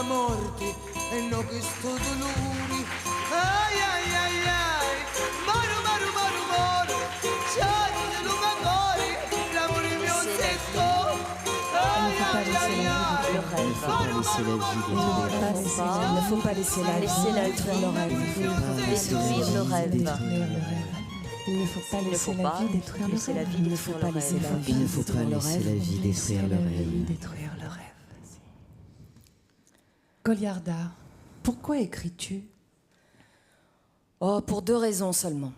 morte e no che sto dolore. Ai ai ai ai, moro moro moro moro, c'è di lungo amore, l'amore mio secco. Ai ai ai ai, Il ne faut pas laisser la vie détruire. Il ne faut pas laisser la vie détruire le rêve. Détruire le rêve. Il ne faut pas laisser la vie détruire le rêve. Il ne faut pas laisser la vie Il ne faut pas laisser la vie détruire le rêve. détruire le rêve. Goliarda, pourquoi écris-tu? Oh, pour 2 raisons seulement.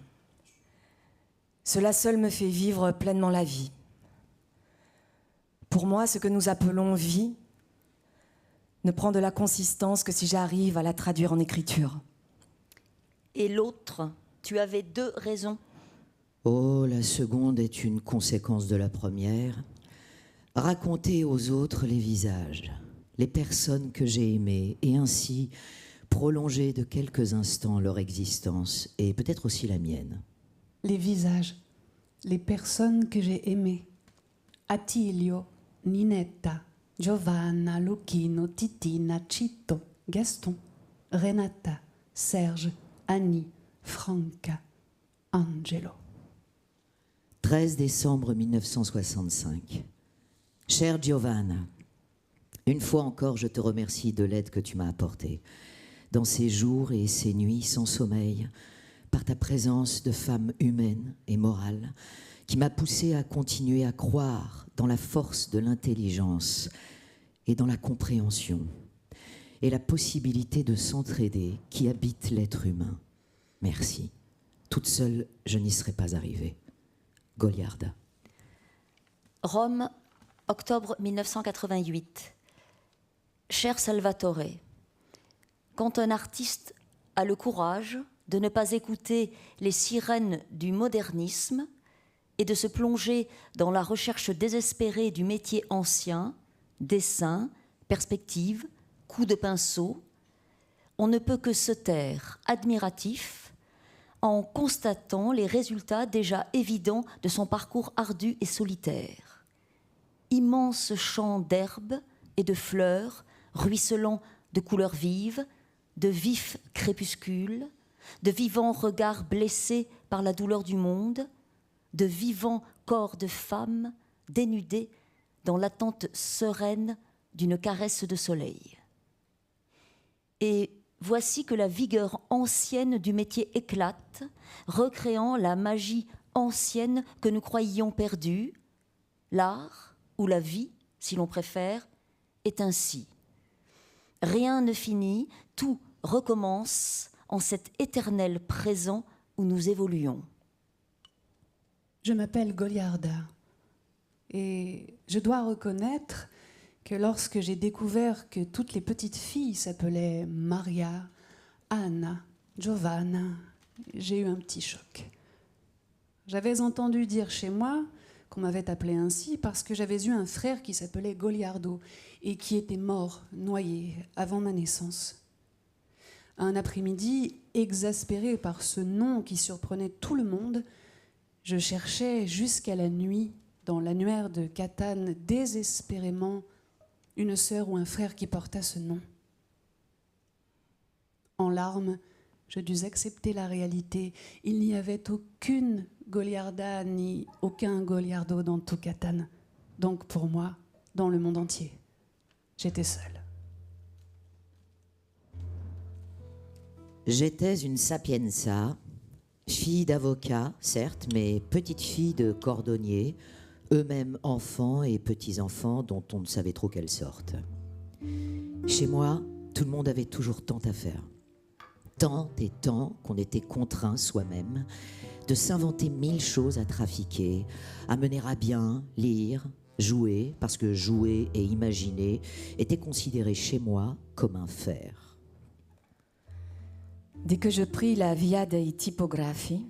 Cela seul me fait vivre pleinement la vie. Pour moi, ce que nous appelons vie ne prend de la consistance que si j'arrive à la traduire en écriture. Et l'autre, tu avais 2 raisons. Oh, la seconde est une conséquence de la première. Raconter aux autres les visages, les personnes que j'ai aimées, et ainsi prolonger de quelques instants leur existence, et peut-être aussi la mienne. Les visages, les personnes que j'ai aimées. Attilio, Ninetta, Giovanna, Lucchino, Titina, Cito, Gaston, Renata, Serge, Annie, Franca, Angelo. 13 décembre 1965. Chère Giovanna, une fois encore, je te remercie de l'aide que tu m'as apportée. Dans ces jours et ces nuits sans sommeil, par ta présence de femme humaine et morale, qui m'a poussée à continuer à croire dans la force de l'intelligence et dans la compréhension, et la possibilité de s'entraider qui habite l'être humain. Merci. Toute seule, je n'y serais pas arrivée. Goliarda. Rome, octobre 1988. Cher Salvatore, quand un artiste a le courage de ne pas écouter les sirènes du modernisme et de se plonger dans la recherche désespérée du métier ancien, dessin, perspective, coup de pinceau, on ne peut que se taire admiratif en constatant les résultats déjà évidents de son parcours ardu et solitaire. Immense champ d'herbes et de fleurs, ruisselant de couleurs vives, de vifs crépuscules, de vivants regards blessés par la douleur du monde, de vivants corps de femmes dénudés dans l'attente sereine d'une caresse de soleil. Et voici que la vigueur ancienne du métier éclate, recréant la magie ancienne que nous croyions perdue. L'art, ou la vie, si l'on préfère, est ainsi. Rien ne finit, tout recommence en cet éternel présent où nous évoluons. Je m'appelle Goliarda et je dois reconnaître que lorsque j'ai découvert que toutes les petites filles s'appelaient Maria, Anna, Giovanna, j'ai eu un petit choc. J'avais entendu dire chez moi qu'on m'avait appelée ainsi parce que j'avais eu un frère qui s'appelait Goliardo et qui était mort, noyé, avant ma naissance. Un après-midi, exaspéré par ce nom qui surprenait tout le monde, je cherchais jusqu'à la nuit, dans l'annuaire de Catane, désespérément, une sœur ou un frère qui portât ce nom. En larmes, je dus accepter la réalité. Il n'y avait aucune Goliarda ni aucun Goliardo dans tout Catane. Donc pour moi, dans le monde entier, j'étais seule. J'étais une sapienza, fille d'avocat, certes, mais petite fille de cordonnier, eux-mêmes enfants et petits-enfants dont on ne savait trop quelle sorte. Chez moi, tout le monde avait toujours tant à faire. Tant et tant qu'on était contraint soi-même de s'inventer 1000 choses à trafiquer, à mener à bien, lire, jouer, parce que jouer et imaginer étaient considérés chez moi comme un faire. Dès que je pris la Via dei Tipografi,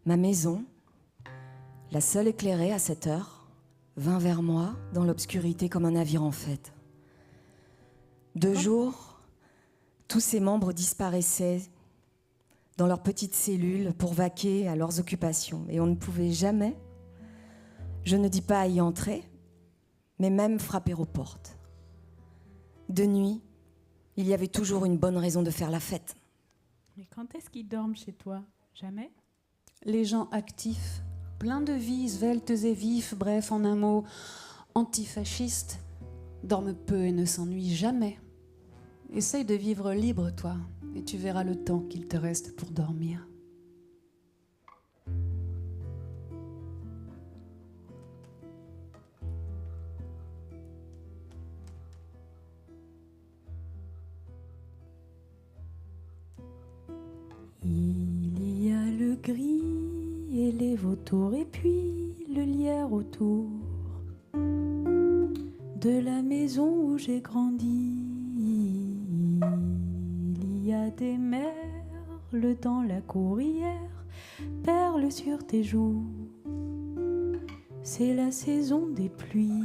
ma maison, la seule éclairée à cette heure, vint vers moi dans l'obscurité comme un navire en fête. 2 jours, tous ses membres disparaissaient dans leurs petites cellules pour vaquer à leurs occupations. Et on ne pouvait jamais, je ne dis pas y entrer, mais même frapper aux portes. De nuit, Il y avait toujours une bonne raison de faire la fête. Mais quand est-ce qu'ils dorment chez toi? Jamais? Les gens actifs, pleins de vie, sveltes et vifs, bref, en un mot, antifascistes, dorment peu et ne s'ennuient jamais. Essaye de vivre libre, toi, et tu verras le temps qu'il te reste pour dormir. Il y a le gris et les vautours et puis le lierre autour de la maison où j'ai grandi. Il y a des merles dans la courrière, perles sur tes joues. C'est la saison des pluies.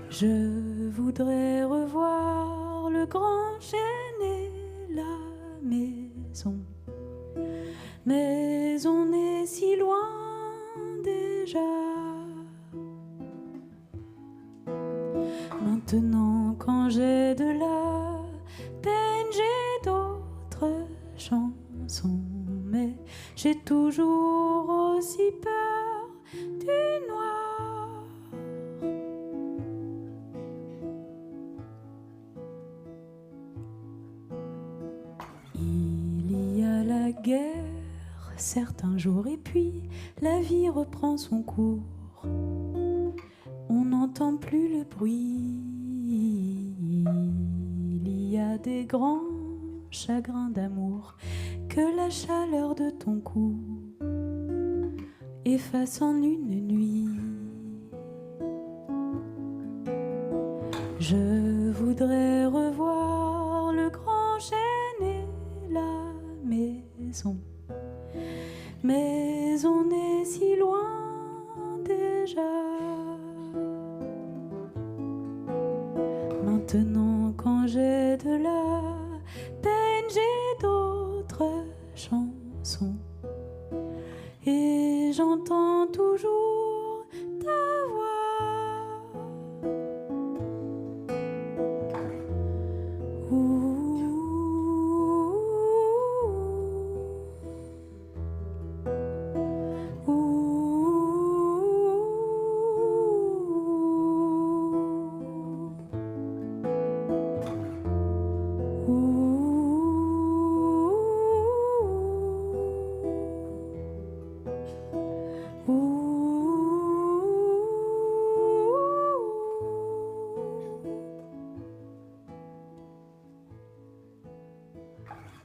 Je voudrais revoir le grand chêne et la maison, mais on est si loin déjà. Maintenant, quand j'ai de la peine, j'ai d'autres chansons, mais j'ai toujours aussi peur du noir. Il y a la guerre certains jours et puis la vie reprend son cours. On n'entend plus le bruit. Il y a des grands chagrins d'amour que la chaleur de ton cou efface en une nuit. Je voudrais revoir le grand chêne et la maison, mais on est si loin déjà. Maintenant, quand j'ai de la peine, j'ai d'autres chansons et j'entends toujours ta voix.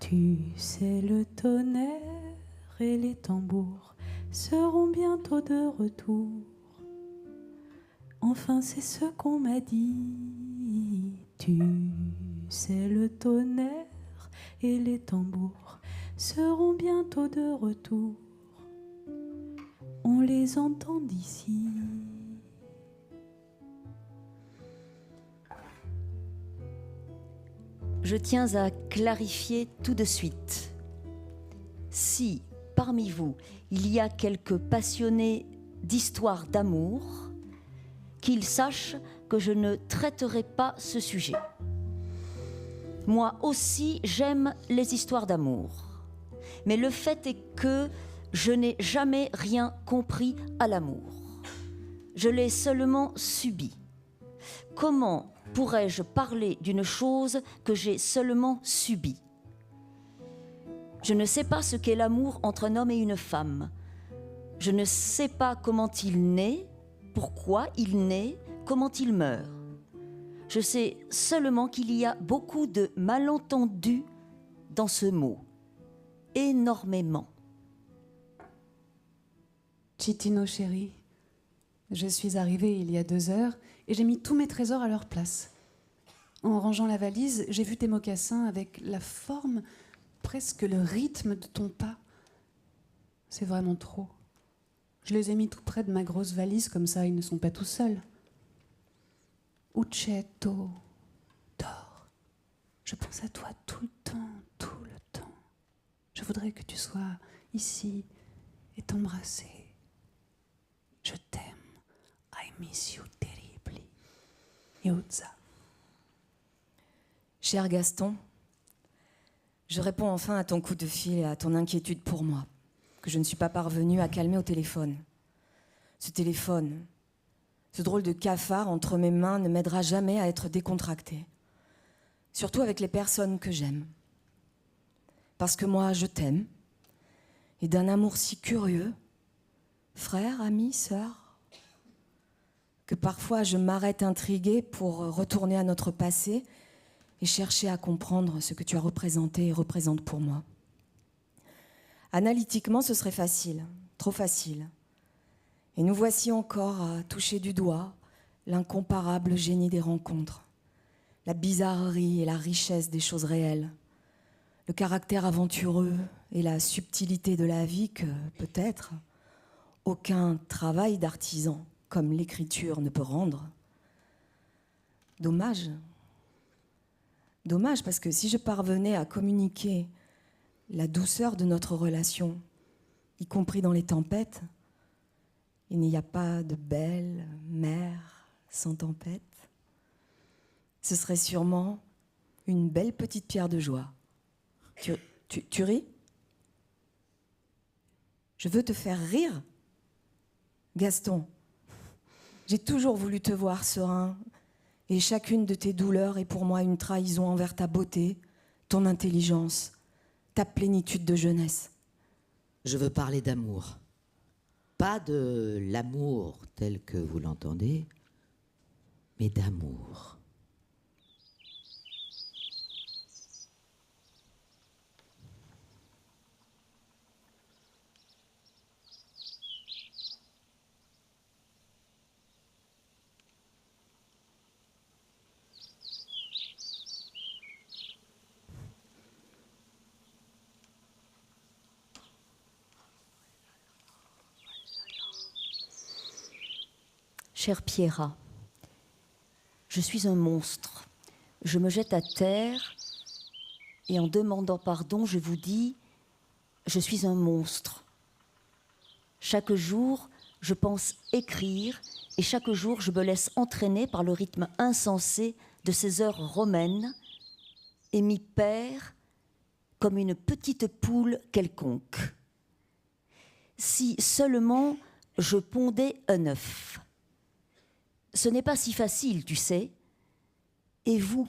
Tu sais, le tonnerre et les tambours seront bientôt de retour. Enfin, c'est ce qu'on m'a dit. Tu sais, le tonnerre et les tambours seront bientôt de retour. On les entend d'ici. Je tiens à clarifier tout de suite. Si, parmi vous, il y a quelques passionnés d'histoires d'amour, qu'ils sachent que je ne traiterai pas ce sujet. Moi aussi, j'aime les histoires d'amour. Mais le fait est que je n'ai jamais rien compris à l'amour. Je l'ai seulement subi. Comment pourrais-je parler d'une chose que j'ai seulement subie? Je ne sais pas ce qu'est l'amour entre un homme et une femme. Je ne sais pas comment il naît, pourquoi il naît, comment il meurt. Je sais seulement qu'il y a beaucoup de malentendus dans ce mot. Énormément. Citino chéri, je suis arrivée il y a 2 heures et j'ai mis tous mes trésors à leur place. En rangeant la valise, j'ai vu tes mocassins avec la forme, presque le rythme de ton pas. C'est vraiment trop. Je les ai mis tout près de ma grosse valise, comme ça ils ne sont pas tout seuls. Uccetto, dors. Je pense à toi tout le temps, tout le temps. Je voudrais que tu sois ici et t'embrasser. Je t'aime. I miss you terribly. Iuzza. Cher Gaston, je réponds enfin à ton coup de fil et à ton inquiétude pour moi, que je ne suis pas parvenue à calmer au téléphone. Ce téléphone, ce drôle de cafard entre mes mains ne m'aidera jamais à être décontractée. Surtout avec les personnes que j'aime. Parce que moi, je t'aime, et d'un amour si curieux, frère, ami, sœur, que parfois je m'arrête intriguée pour retourner à notre passé et chercher à comprendre ce que tu as représenté et représentes pour moi. Analytiquement, ce serait facile, trop facile. Et nous voici encore à toucher du doigt l'incomparable génie des rencontres, la bizarrerie et la richesse des choses réelles, le caractère aventureux et la subtilité de la vie que, peut-être, aucun travail d'artisan comme l'écriture ne peut rendre. Dommage. Dommage, parce que si je parvenais à communiquer la douceur de notre relation, y compris dans les tempêtes, il n'y a pas de belle mer sans tempête. Ce serait sûrement une belle petite pierre de joie. Tu ris? Je veux te faire rire, Gaston. J'ai toujours voulu te voir serein, et chacune de tes douleurs est pour moi une trahison envers ta beauté, ton intelligence, ta plénitude de jeunesse. Je veux parler d'amour. Pas de l'amour tel que vous l'entendez, mais d'amour. Chère Pierra, je suis un monstre. Je me jette à terre et en demandant pardon, je vous dis, je suis un monstre. Chaque jour, je pense écrire et chaque jour, je me laisse entraîner par le rythme insensé de ces heures romaines et m'y perds comme une petite poule quelconque. Si seulement je pondais un œuf. Ce n'est pas si facile, tu sais. Et vous,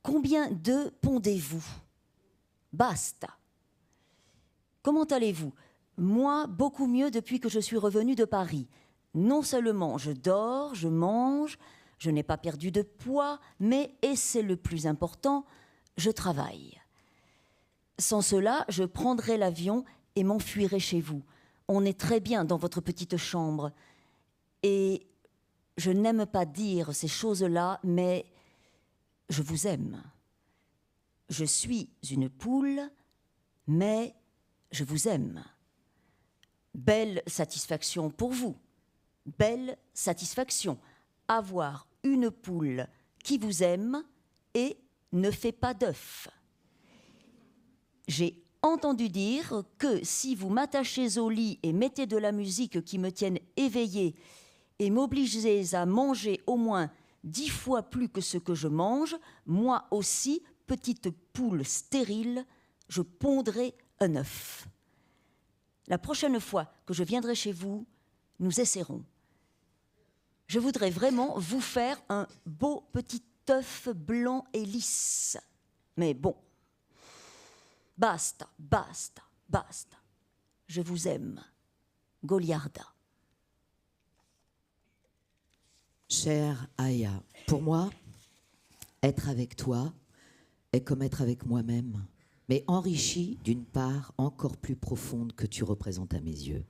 combien d'œufs pondez-vous? Basta. Comment allez-vous? Moi, beaucoup mieux depuis que je suis revenue de Paris. Non seulement je dors, je mange, je n'ai pas perdu de poids, mais, et c'est le plus important, je travaille. Sans cela, je prendrai l'avion et m'enfuirai chez vous. On est très bien dans votre petite chambre. Et je n'aime pas dire ces choses-là, mais je vous aime. Je suis une poule, mais je vous aime. Belle satisfaction pour vous. Belle satisfaction. Avoir une poule qui vous aime et ne fait pas d'œufs. J'ai entendu dire que si vous m'attachez au lit et mettez de la musique qui me tienne éveillée et m'obligez à manger au moins 10 fois plus que ce que je mange, moi aussi, petite poule stérile, je pondrai un œuf. La prochaine fois que je viendrai chez vous, nous essaierons. Je voudrais vraiment vous faire un beau petit œuf blanc et lisse. Mais bon, basta, basta, basta. Je vous aime. Goliarda. Chère Aya, pour moi, être avec toi est comme être avec moi-même, mais enrichi d'une part encore plus profonde que tu représentes à mes yeux.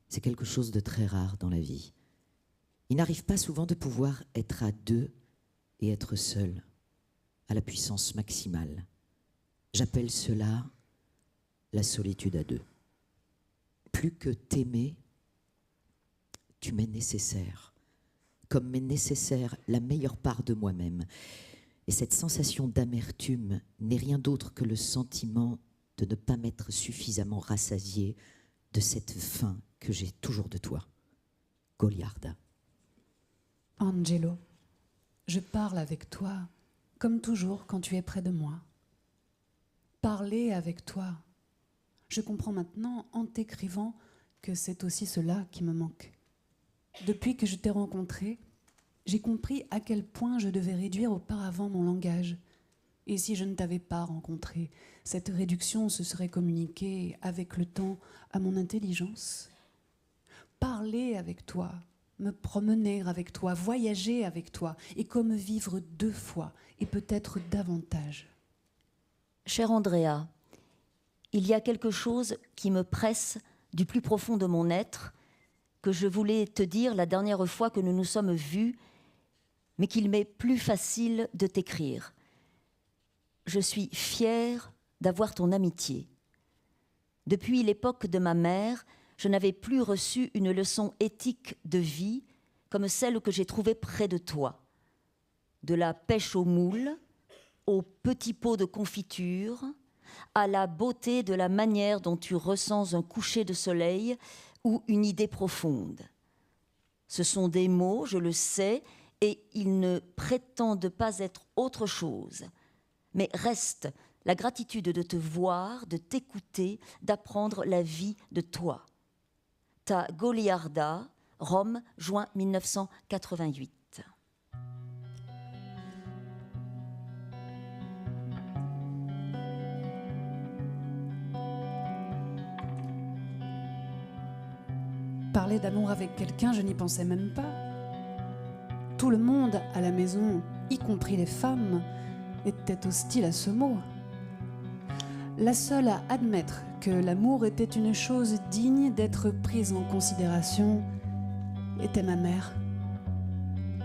C'est quelque chose de très rare dans la vie. Il n'arrive pas souvent de pouvoir être à deux et être seul, à la puissance maximale. J'appelle cela la solitude à deux. Plus que t'aimer, tu m'es nécessaire. Comme m'est nécessaire la meilleure part de moi-même. Et cette sensation d'amertume n'est rien d'autre que le sentiment de ne pas m'être suffisamment rassasié de cette faim que j'ai toujours de toi. Goliarda. Angelo. je parle avec toi, comme toujours quand tu es près de moi. Parler avec toi. Je comprends maintenant, en t'écrivant, que c'est aussi cela qui me manque. Depuis que je t'ai rencontré, j'ai compris à quel point je devais réduire auparavant mon langage. Et si je ne t'avais pas rencontré, cette réduction se serait communiquée avec le temps à mon intelligence. Parler avec toi, me promener avec toi, voyager avec toi, et comme vivre 2 fois, et peut-être davantage. Cher Andrea, il y a quelque chose qui me presse du plus profond de mon être, que je voulais te dire la dernière fois que nous nous sommes vus, mais qu'il m'est plus facile de t'écrire. Je suis fière d'avoir ton amitié. Depuis l'époque de ma mère, je n'avais plus reçu une leçon éthique de vie comme celle que j'ai trouvée près de toi. De la pêche au moule, aux petits pots de confiture, à la beauté de la manière dont tu ressens un coucher de soleil ou une idée profonde. Ce sont des mots, je le sais, et ils ne prétendent pas être autre chose. Mais reste la gratitude de te voir, de t'écouter, d'apprendre la vie de toi. Ta Goliarda, Rome, juin 1988. Parler d'amour avec quelqu'un, je n'y pensais même pas. Tout le monde à la maison, y compris les femmes, était hostile à ce mot. La seule à admettre que l'amour était une chose digne d'être prise en considération était ma mère.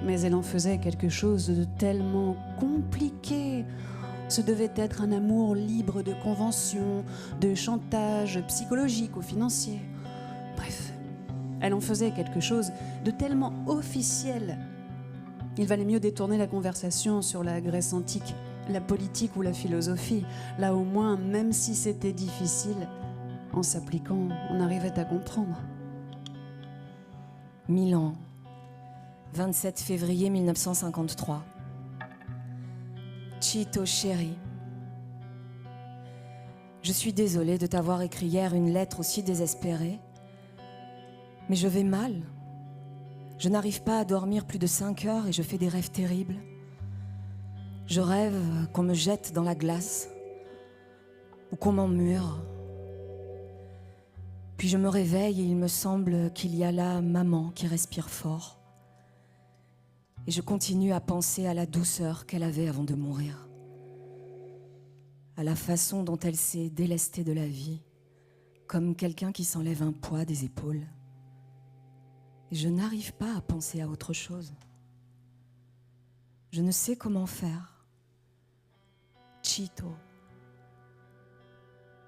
Mais elle en faisait quelque chose de tellement compliqué. Ce devait être un amour libre de conventions, de chantage psychologique ou financier. Bref, elle en faisait quelque chose de tellement officiel. Il valait mieux détourner la conversation sur la Grèce antique, la politique ou la philosophie. Là au moins, même si c'était difficile, en s'appliquant, on arrivait à comprendre. Milan, 27 février 1953. Chito chéri, je suis désolée de t'avoir écrit hier une lettre aussi désespérée, mais je vais mal. Je n'arrive pas à dormir plus de 5 heures et je fais des rêves terribles. Je rêve qu'on me jette dans la glace ou qu'on m'emmure. Puis je me réveille et il me semble qu'il y a là maman qui respire fort. Et je continue à penser à la douceur qu'elle avait avant de mourir, à la façon dont elle s'est délestée de la vie, comme quelqu'un qui s'enlève un poids des épaules. Et je n'arrive pas à penser à autre chose. Je ne sais comment faire. Chito.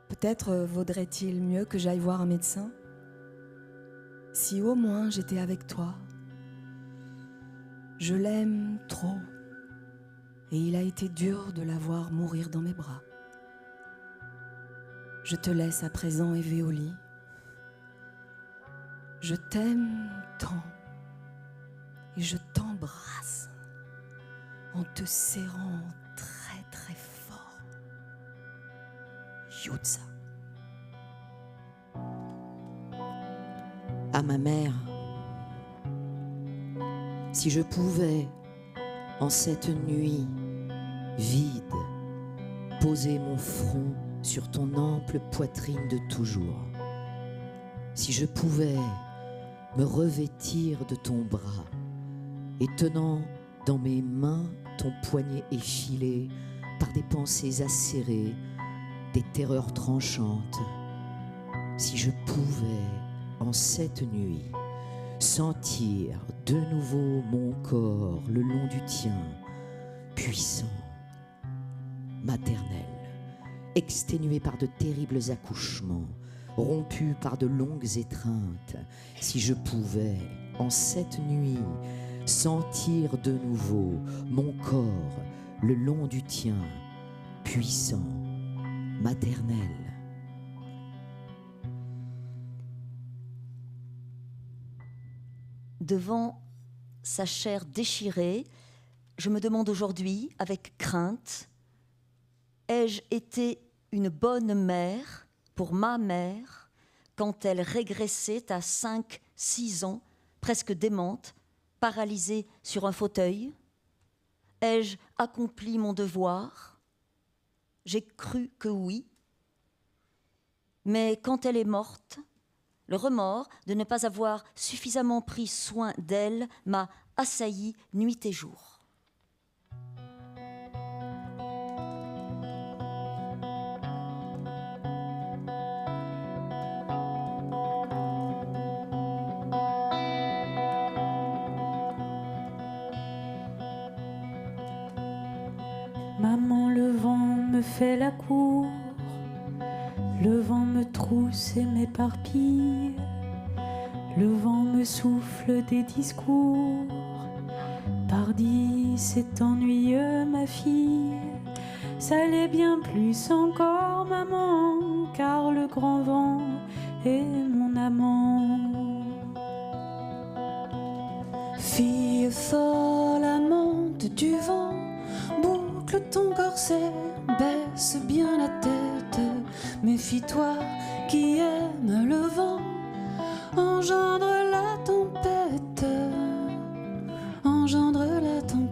Peut-être vaudrait-il mieux que j'aille voir un médecin? Si au moins j'étais avec toi. Je l'aime trop. Et il a été dur de la voir mourir dans mes bras. Je te laisse à présent, Eve, au lit. Je t'aime tant et je t'embrasse en te serrant très très fort. Yutza. À ma mère, si je pouvais, en cette nuit vide, poser mon front sur ton ample poitrine de toujours, si je pouvais me revêtir de ton bras et tenant dans mes mains ton poignet effilé par des pensées acérées, des terreurs tranchantes, si je pouvais, en cette nuit, sentir de nouveau mon corps le long du tien, puissant, maternel, exténué par de terribles accouchements, rompu par de longues étreintes, si je pouvais, en cette nuit, sentir de nouveau mon corps le long du tien, puissant, maternel. Devant sa chair déchirée, je me demande aujourd'hui, avec crainte, ai-je été une bonne mère pour ma mère quand elle régressait à 5-6 ans, presque démente, paralysée sur un fauteuil? Ai-je accompli mon devoir? J'ai cru que oui. Mais quand elle est morte, le remords de ne pas avoir suffisamment pris soin d'elle m'a assailli nuit et jour. Maman, le vent me fait la cour, le vent me trousse et m'éparpille, le vent me souffle des discours. Pardi, c'est ennuyeux, ma fille, ça l'est bien plus encore, maman, car le grand vent est mon amant. Fille folle, amante du vent, boucle ton corset, baisse bien la tête. Méfie-toi qui aime le vent, engendre la tempête, engendre la tempête.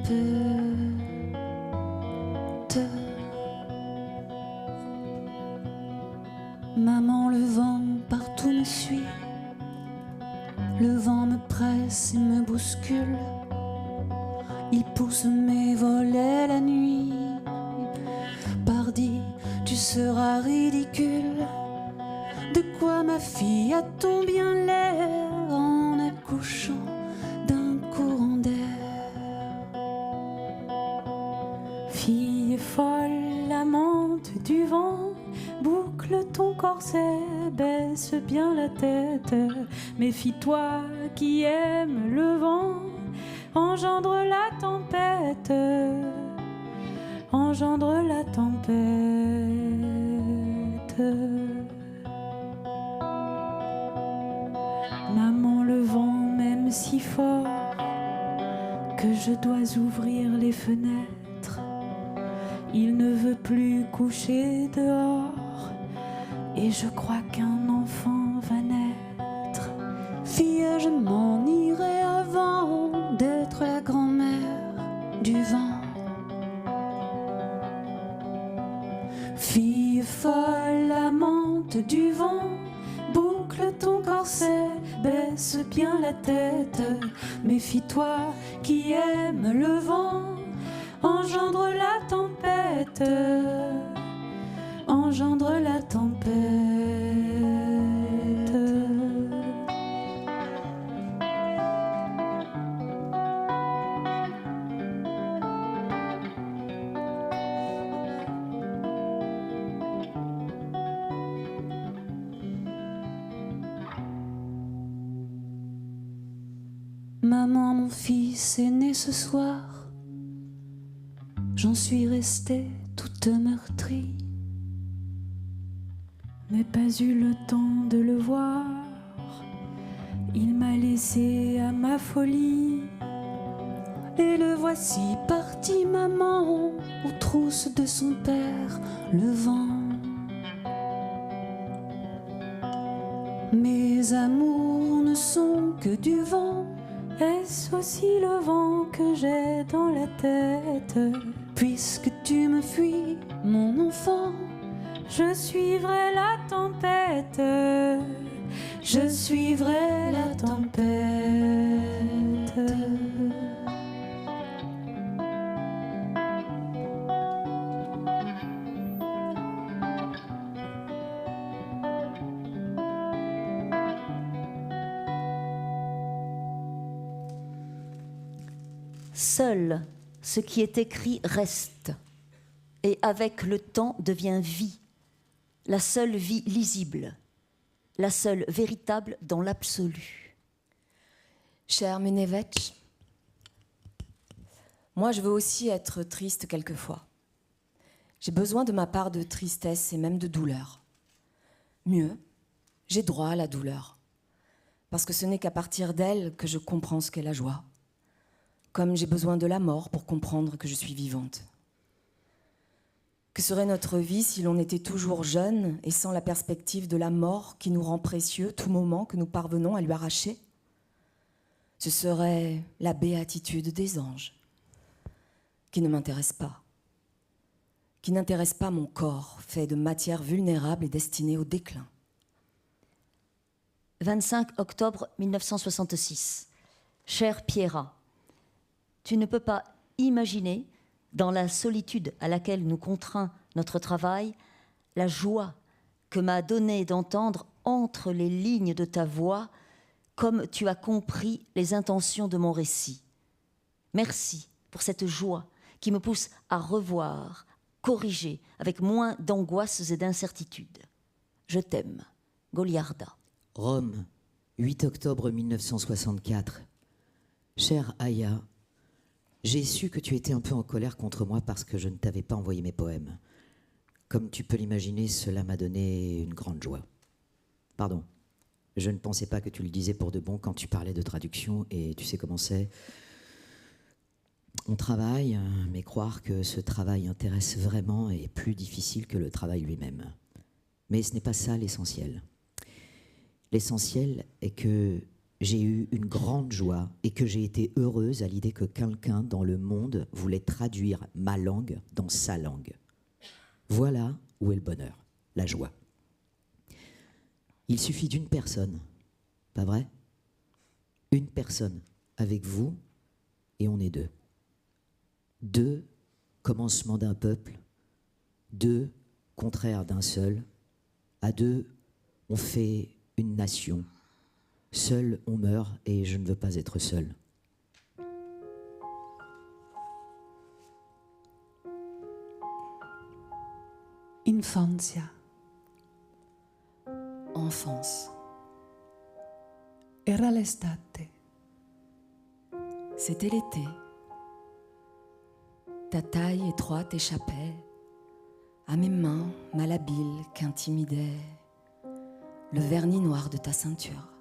Maman, le vent partout me suit, le vent me presse et me bouscule, il pousse mes volets la nuit. Pardi, tu seras ridicule. De quoi, ma fille, a-t-on bien l'air en accouchant d'un courant d'air? Fille folle, amante du vent, boucle ton corset, baisse bien la tête. Méfie-toi qui aime le vent, engendre la tempête, engendre la tempête. Maman, le vent m'aime si fort que je dois ouvrir les fenêtres. Il ne veut plus coucher dehors et je crois qu'un enfant va naître. Fille, je m'en irai avant d'être la grand-mère du vent. Fille folle, amante du vent, boucle ton corset, baisse bien la tête. Méfie-toi qui aime le vent, engendre la tempête, engendre la tempête. Maman, mon fils est né ce soir, j'en suis restée toute meurtrie. N'ai pas eu le temps de le voir, il m'a laissé à ma folie. Et le voici parti, maman, aux trousses de son père, le vent. Mes amours ne sont que du vent. Est-ce aussi le vent que j'ai dans la tête? Puisque tu me fuis, mon enfant, je suivrai la tempête, je suivrai la tempête. Seul ce qui est écrit reste, et avec le temps devient vie, la seule vie lisible, la seule véritable dans l'absolu. Cher Munevech, moi je veux aussi être triste quelquefois. J'ai besoin de ma part de tristesse et même de douleur. Mieux, j'ai droit à la douleur, parce que ce n'est qu'à partir d'elle que je comprends ce qu'est la joie. comme j'ai besoin de la mort pour comprendre que je suis vivante. Que serait notre vie si l'on était toujours jeune et sans la perspective de la mort qui nous rend précieux tout moment que nous parvenons à lui arracher? Ce serait la béatitude des anges, qui ne m'intéresse pas, qui n'intéresse pas mon corps, fait de matière vulnérable et destinée au déclin. 25 octobre 1966. Chère Pierra, tu ne peux pas imaginer, dans la solitude à laquelle nous contraint notre travail, la joie que m'a donnée d'entendre entre les lignes de ta voix comme tu as compris les intentions de mon récit. Merci pour cette joie qui me pousse à revoir, corriger avec moins d'angoisses et d'incertitudes. Je t'aime, Goliarda. Rome, 8 octobre 1964. Chère Aya, j'ai su que tu étais un peu en colère contre moi parce que je ne t'avais pas envoyé mes poèmes. Comme tu peux l'imaginer, cela m'a donné une grande joie. Pardon, je ne pensais pas que tu le disais pour de bon quand tu parlais de traduction, et tu sais comment c'est. On travaille, mais croire que ce travail intéresse vraiment est plus difficile que le travail lui-même. Mais ce n'est pas ça l'essentiel. L'essentiel est que j'ai eu une grande joie et que j'ai été heureuse à l'idée que quelqu'un dans le monde voulait traduire ma langue dans sa langue. Voilà où est le bonheur, la joie. Il suffit d'une personne, pas vrai? Une personne avec vous et on est deux. Deux commencements d'un peuple, deux contraires d'un seul. À deux, on fait une nation. Seul, on meurt et je ne veux pas être seul. Infancia. Enfance. Era l'estate. C'était l'été. Ta taille étroite échappait à mes mains malhabiles qu'intimidait le vernis noir de ta ceinture.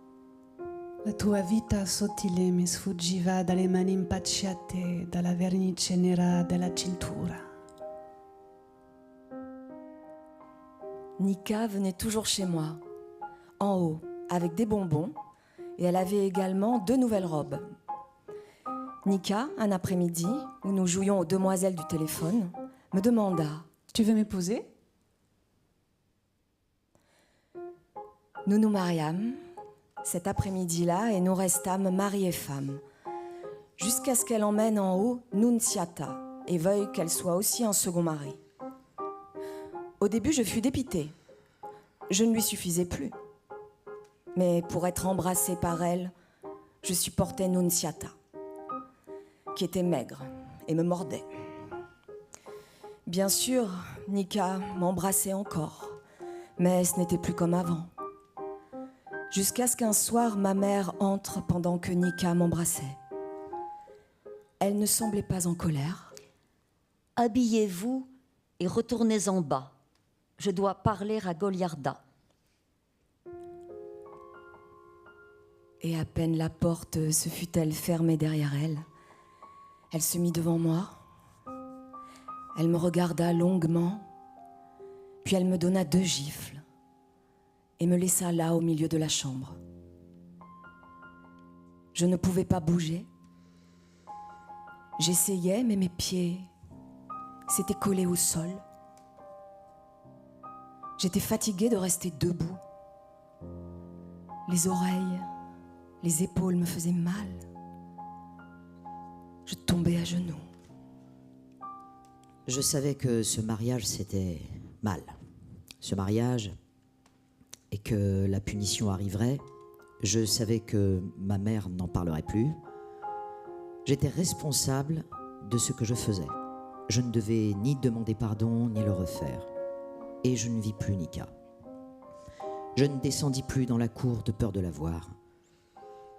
La tua vita sottile mi sfuggiva dalle mani impacciate dalla vernice nera della cintura. Nika venait toujours chez moi, en haut, avec des bonbons, et elle avait également 2 nouvelles robes. Nika, un après-midi, où nous jouions aux demoiselles du téléphone, me demanda « Tu veux m'épouser ? » Nous nous mariâmes cet après-midi-là et nous restâmes mari et femme, jusqu'à ce qu'elle emmène en haut Nunziata et veuille qu'elle soit aussi un second mari. Au début, je fus dépitée. Je ne lui suffisais plus. Mais pour être embrassée par elle, je supportais Nunziata, qui était maigre et me mordait. Bien sûr, Nika m'embrassait encore, mais ce n'était plus comme avant. Jusqu'à ce qu'un soir, ma mère entre pendant que Nika m'embrassait. Elle ne semblait pas en colère. « Habillez-vous et retournez en bas. Je dois parler à Goliarda. » Et à peine la porte se fut-elle fermée derrière elle, elle se mit devant moi. Elle me regarda longuement, puis elle me donna 2 gifles et me laissa là au milieu de la chambre. Je ne pouvais pas bouger. J'essayais, mais mes pieds s'étaient collés au sol. J'étais fatiguée de rester debout. Les oreilles, les épaules me faisaient mal. Je tombais à genoux. Je savais que ce mariage, c'était mal. Ce mariage, et que la punition arriverait. Je savais que ma mère n'en parlerait plus. J'étais responsable de ce que je faisais. Je ne devais ni demander pardon, ni le refaire. Et je ne vis plus Nika. Je ne descendis plus dans la cour de peur de la voir.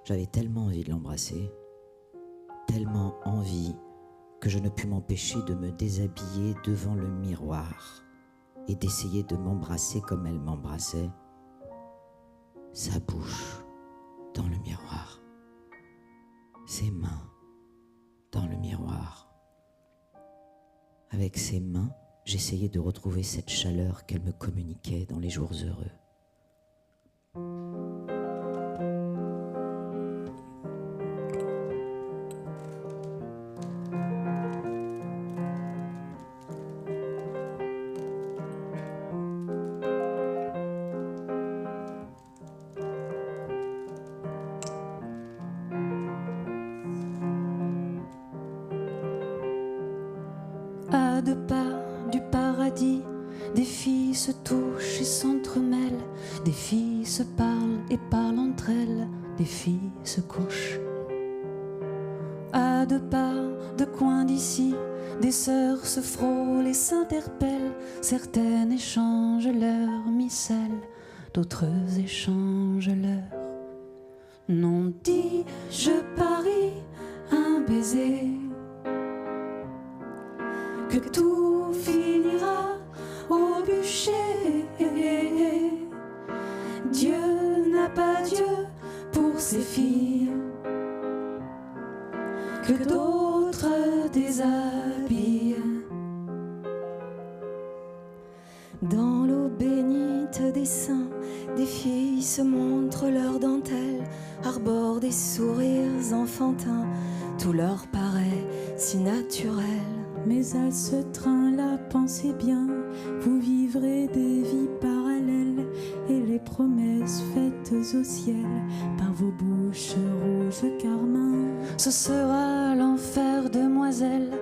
J'avais tellement envie de l'embrasser, tellement envie que je ne pus m'empêcher de me déshabiller devant le miroir et d'essayer de m'embrasser comme elle m'embrassait. Sa bouche dans le miroir, ses mains noir. Avec ses mains, j'essayais de retrouver cette chaleur qu'elle me communiquait dans les jours heureux. À deux pas du paradis, des filles se touchent et s'entremêlent, des filles se parlent et parlent entre elles, des filles se couchent. À deux pas de coin d'ici, des sœurs se frôlent et s'interpellent, certaines échangent leur micelle, d'autres échangent leur. Non, dis, je parie un baiser, que tout finira au bûcher. Dieu n'a pas Dieu pour ses filles, que d'autres déshabillent. Dans l'eau bénite des seins, des filles se montrent leurs dentelles, arborent des sourires enfantins, tout leur paraît si naturel. Mais à ce train-là, pensez bien, vous vivrez des vies parallèles, et les promesses faites au ciel par vos bouches rouges carmin. Ce sera l'enfer, demoiselle,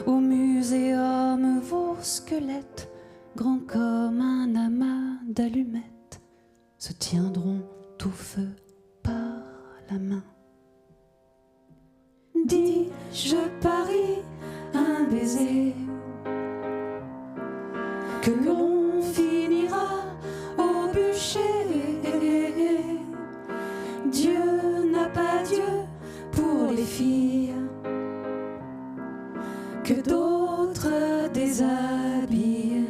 au muséum vos squelettes, grands comme un amas d'allumettes, se tiendront tout feu par la main. Dis, je parie un baiser, que l'on finira au bûcher. Dieu n'a pas Dieu pour les filles, que d'autres déshabillent.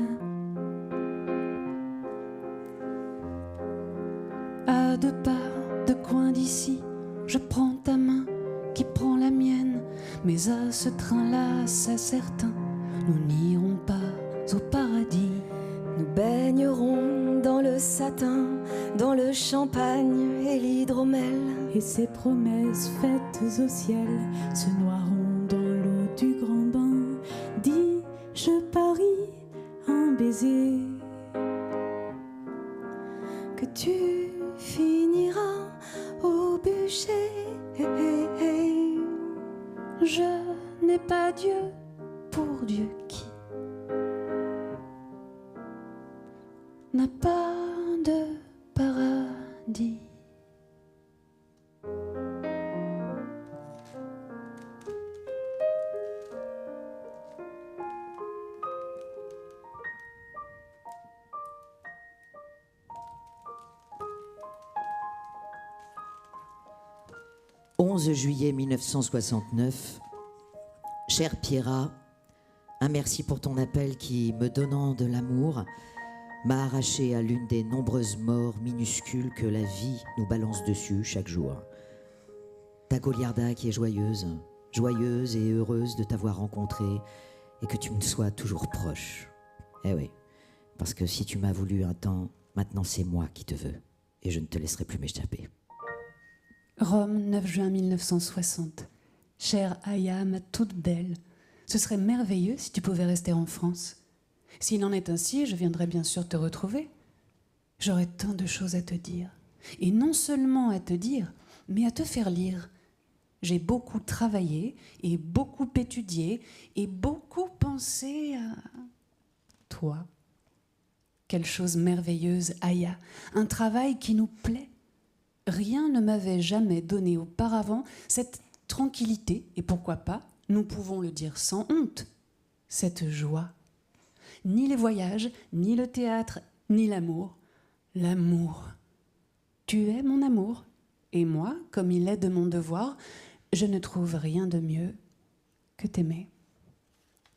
À deux pas de coin d'ici, je prends ta main qui prend la mienne, mais à ce train-là, c'est certain, nous n'irons pas au paradis. Nous baignerons dans le satin, dans le champagne et l'hydromel. Et ces promesses faites au ciel se noieront dans l'eau du grand bain. Dis, je parie un baiser, Que tu finiras au bûcher. je n'ai pas Dieu pour Dieu qui n'a pas de paradis. « 11 juillet 1969. Chère Pierra, un merci pour ton appel qui, me donnant de l'amour, m'a arraché à l'une des nombreuses morts minuscules que la vie nous balance dessus chaque jour. Ta Goliarda qui est joyeuse, joyeuse et heureuse de t'avoir rencontré et que tu me sois toujours proche. Eh oui, parce que si tu m'as voulu un temps, maintenant c'est moi qui te veux et je ne te laisserai plus m'échapper. » Rome, 9 juin 1960. Chère Aya, ma toute belle, ce serait merveilleux si tu pouvais rester en France. S'il en est ainsi, je viendrai bien sûr te retrouver. J'aurais tant de choses à te dire. Et non seulement à te dire, mais à te faire lire. J'ai beaucoup travaillé et beaucoup étudié et beaucoup pensé à toi. Quelle chose merveilleuse, Aya, un travail qui nous plaît. Rien ne m'avait jamais donné auparavant cette tranquillité, et pourquoi pas, nous pouvons le dire sans honte, cette joie. Ni les voyages, ni le théâtre, ni l'amour. L'amour. Tu es mon amour, et moi, comme il est de mon devoir, je ne trouve rien de mieux que t'aimer.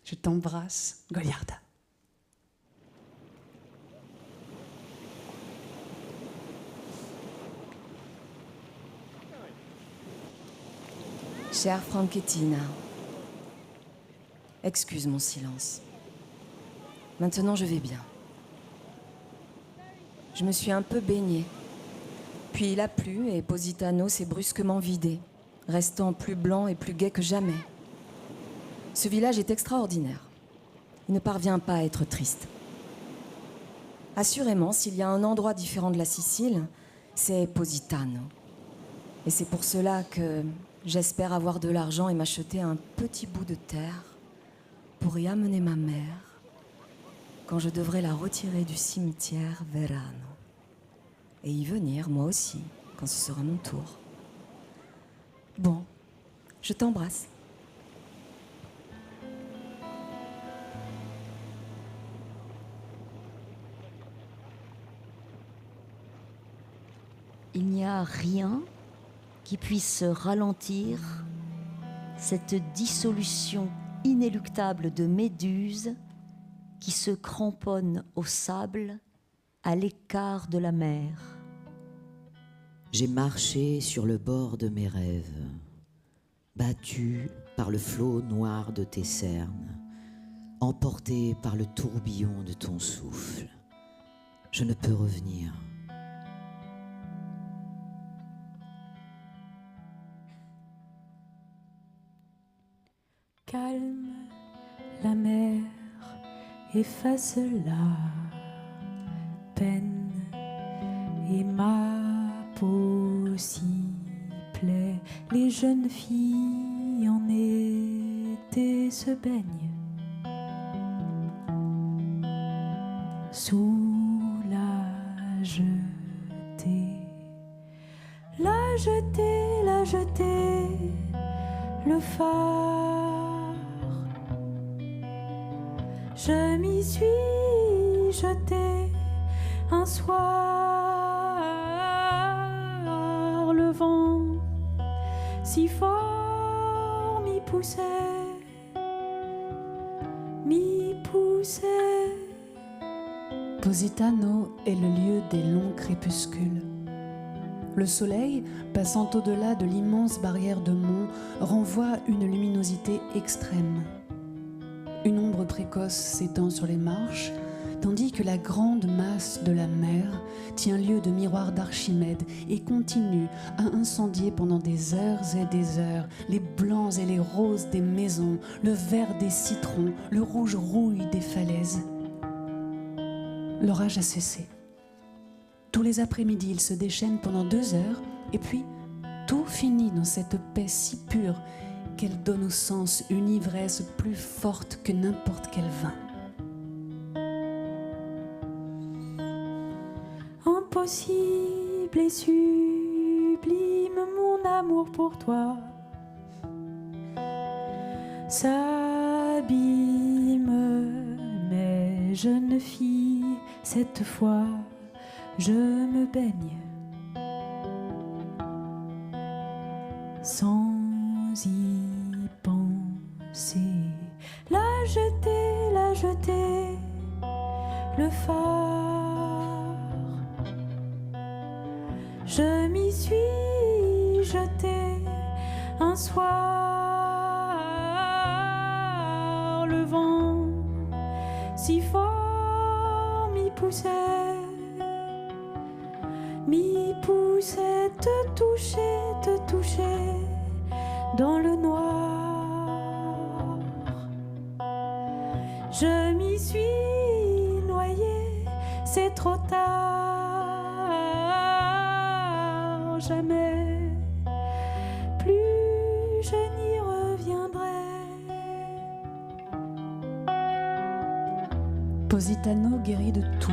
Je t'embrasse, Goliarda. Chère Franchettina, Excuse mon silence. Maintenant, je vais bien. Je me suis un peu baignée. Puis il a plu et Positano s'est brusquement vidé, restant plus blanc et plus gai que jamais. Ce village est extraordinaire. Il ne parvient pas à être triste. Assurément, s'il y a un endroit différent de la Sicile, c'est Positano. Et c'est pour cela que j'espère avoir de l'argent et m'acheter un petit bout de terre pour y amener ma mère quand je devrais la retirer du cimetière Verano. Et y venir, moi aussi, quand ce sera mon tour. Bon, je t'embrasse. Il n'y a rien qui puisse ralentir cette dissolution inéluctable de méduses qui se cramponnent au sable à l'écart de la mer. J'ai marché sur le bord de mes rêves, battu par le flot noir de tes cernes, emporté par le tourbillon de ton souffle. Je ne peux revenir. Calme la mer, efface la peine et ma peau s'y plaît. Les jeunes filles en été se baignent sous la jetée. La jetée, la jetée, le phare. Je m'y suis jetée un soir. Le vent si fort m'y poussait, m'y poussait. Positano est le lieu des longs crépuscules. Le soleil, passant au-delà de l'immense barrière de monts, renvoie une luminosité extrême. Une ombre précoce s'étend sur les marches, tandis que la grande masse de la mer tient lieu de miroir d'Archimède et continue à incendier pendant des heures et des heures les blancs et les roses des maisons, le vert des citrons, le rouge rouille des falaises. L'orage a cessé. Tous les après-midi, il se déchaîne pendant 2 heures, et puis tout finit dans cette paix si pure qu'elle donne aux sens une ivresse plus forte que n'importe quel vin. Impossible et sublime mon amour pour toi s'abîme, mais jeune fille, cette fois je me baigne sans y penser. La jetée, le phare. Je m'y suis jetée un soir. Le vent si fort m'y poussait, te toucher dans le noir. Je m'y suis noyée, c'est trop tard. Jamais plus je n'y reviendrai. Positano guérit de tout.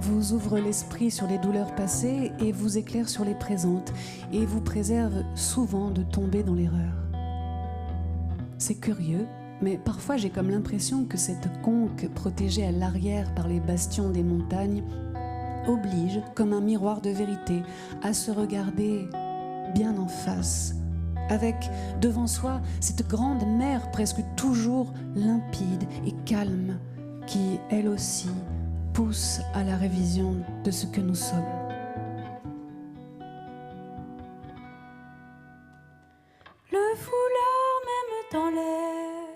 Vous ouvre l'esprit sur les douleurs passées et vous éclaire sur les présentes, et vous préserve souvent de tomber dans l'erreur. C'est curieux, mais parfois j'ai comme l'impression que cette conque protégée à l'arrière par les bastions des montagnes oblige, comme un miroir de vérité, à se regarder bien en face, avec devant soi cette grande mer presque toujours limpide et calme qui, elle aussi, pousse à la révision de ce que nous sommes. Le foulard même dans l'air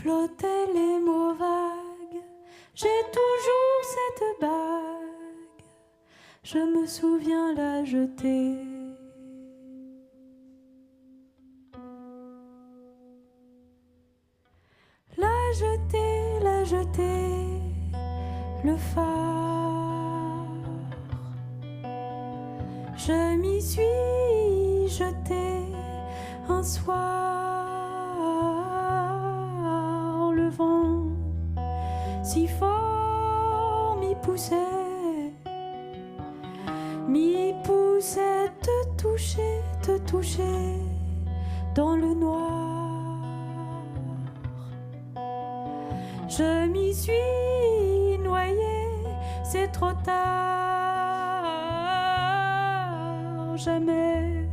flottaient les mots vagues. J'ai toujours cette bague, je me souviens la jeter. La jeter, le phare. Je m'y suis jetée un soir. Le vent si fort m'y poussait te toucher dans le noir. Je m'y suis noyée, c'est trop tard. Jamais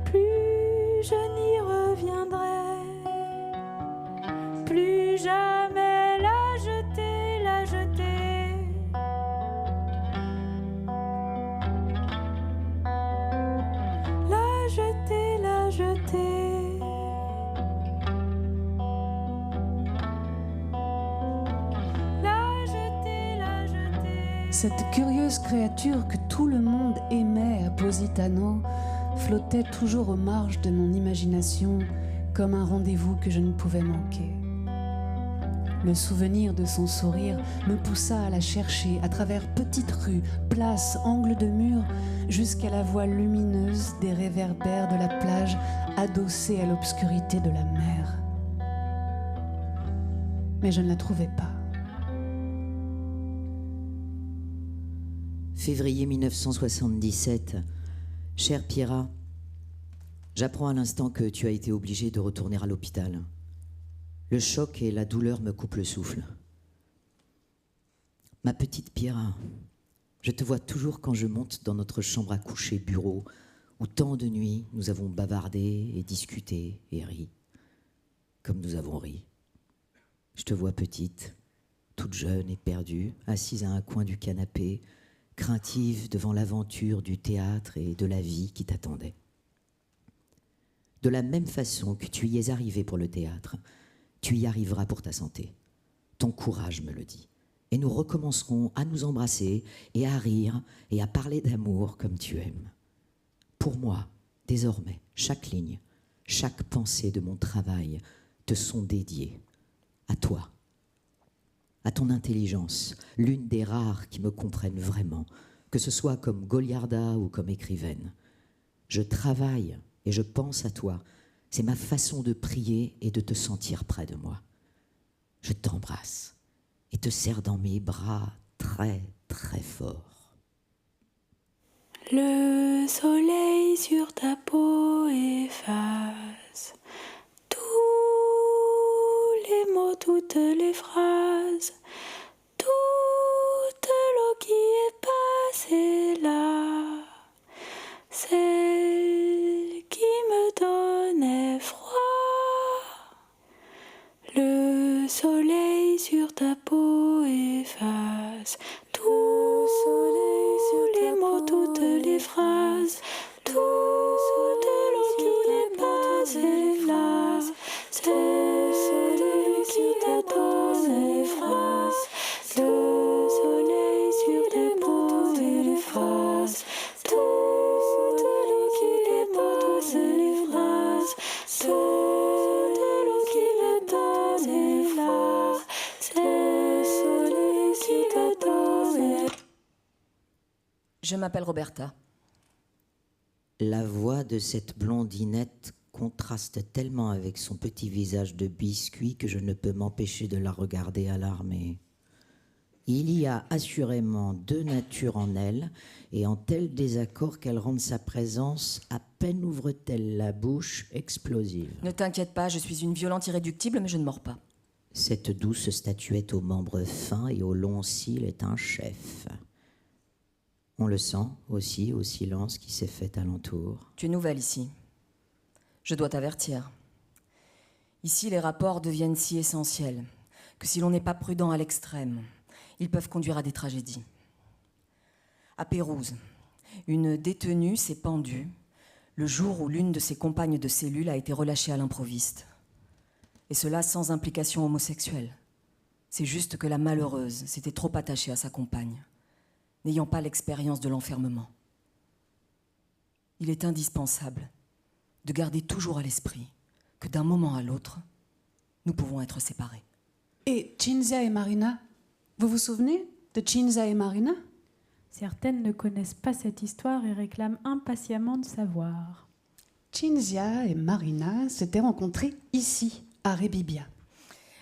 plus je n'y reviendrai. Plus jamais la jeter, la jeter. La jeter, la jeter. Cette curieuse créature que tout le monde aimait à Positano flottait toujours aux marges de mon imagination comme un rendez-vous que je ne pouvais manquer. Le souvenir de son sourire me poussa à la chercher à travers petites rues, places, angles de murs, jusqu'à la voile lumineuse des réverbères de la plage adossée à l'obscurité de la mer. Mais je ne la trouvais pas. Février 1977. Chère Pierra, j'apprends à l'instant que tu as été obligée de retourner à l'hôpital. Le choc et la douleur me coupent le souffle. Ma petite Pierra, je te vois toujours quand je monte dans notre chambre à coucher bureau, où tant de nuits nous avons bavardé et discuté et ri, comme nous avons ri. Je te vois petite, toute jeune et perdue, assise à un coin du canapé, craintive devant l'aventure du théâtre et de la vie qui t'attendait. De la même façon que tu y es arrivé pour le théâtre, tu y arriveras pour ta santé. Ton courage me le dit. Et nous recommencerons à nous embrasser et à rire et à parler d'amour comme tu aimes. Pour moi, désormais, chaque ligne, chaque pensée de mon travail te sont dédiées. À toi. À ton intelligence, l'une des rares qui me comprennent vraiment, que ce soit comme Goliarda ou comme écrivaine. Je travaille et je pense à toi. C'est ma façon de prier et de te sentir près de moi. Je t'embrasse et te serre dans mes bras très, très fort. Le soleil sur ta peau efface tous les mots, toutes les phrases, toute l'eau qui est passée là, celle qui me donnait froid. Le soleil sur ta peau efface tous les mots, toutes les phrases, toute l'eau qui est passée là, celle qui te donne froid. Le soleil sur ta peau efface toute l'eau qui est passée là, toute l'eau qui te donne froid. Le soleil qui te donne. Je m'appelle Roberta. La voix de cette blondinette contraste tellement avec son petit visage de biscuit que je ne peux m'empêcher de la regarder alarmée. Il y a assurément deux natures en elle, et en tel désaccord qu'elle rende sa présence, à peine ouvre-t-elle la bouche, explosive. Ne t'inquiète pas, je suis une violente irréductible, mais je ne mords pas. Cette douce statuette aux membres fins et aux longs cils est un chef. On le sent aussi au silence qui s'est fait alentour. Tu es nouvelle ici. Je dois t'avertir. Ici, les rapports deviennent si essentiels que si l'on n'est pas prudent à l'extrême, ils peuvent conduire à des tragédies. À Pérouse, une détenue s'est pendue le jour où l'une de ses compagnes de cellule a été relâchée à l'improviste. Et cela sans implication homosexuelle. C'est juste que la malheureuse s'était trop attachée à sa compagne, n'ayant pas l'expérience de l'enfermement. Il est indispensable de garder toujours à l'esprit que d'un moment à l'autre, nous pouvons être séparés. Et Cinzia et Marina, vous vous souvenez de Cinzia et Marina? Certaines ne connaissent pas cette histoire et réclament impatiemment de savoir. Cinzia et Marina s'étaient rencontrées ici, à Rebibbia.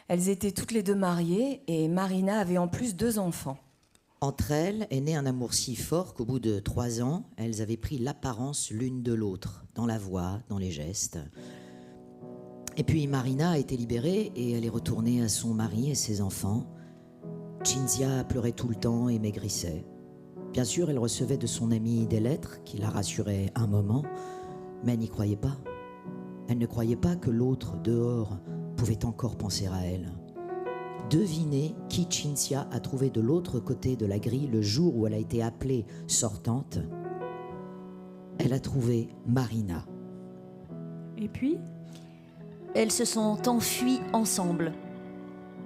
Elles étaient toutes les deux mariées et Marina avait en plus 2 enfants. Entre elles est né un amour si fort qu'au bout de 3 ans, elles avaient pris l'apparence l'une de l'autre, dans la voix, dans les gestes. Et puis Marina a été libérée et elle est retournée à son mari et ses enfants. Cinzia pleurait tout le temps et maigrissait. Bien sûr, elle recevait de son amie des lettres qui la rassuraient un moment, mais elle n'y croyait pas. Elle ne croyait pas que l'autre, dehors, pouvait encore penser à elle. Devinez qui Cinzia a trouvé de l'autre côté de la grille le jour où elle a été appelée sortante. Elle a trouvé Marina. Et puis, Elles se sont enfuies ensemble.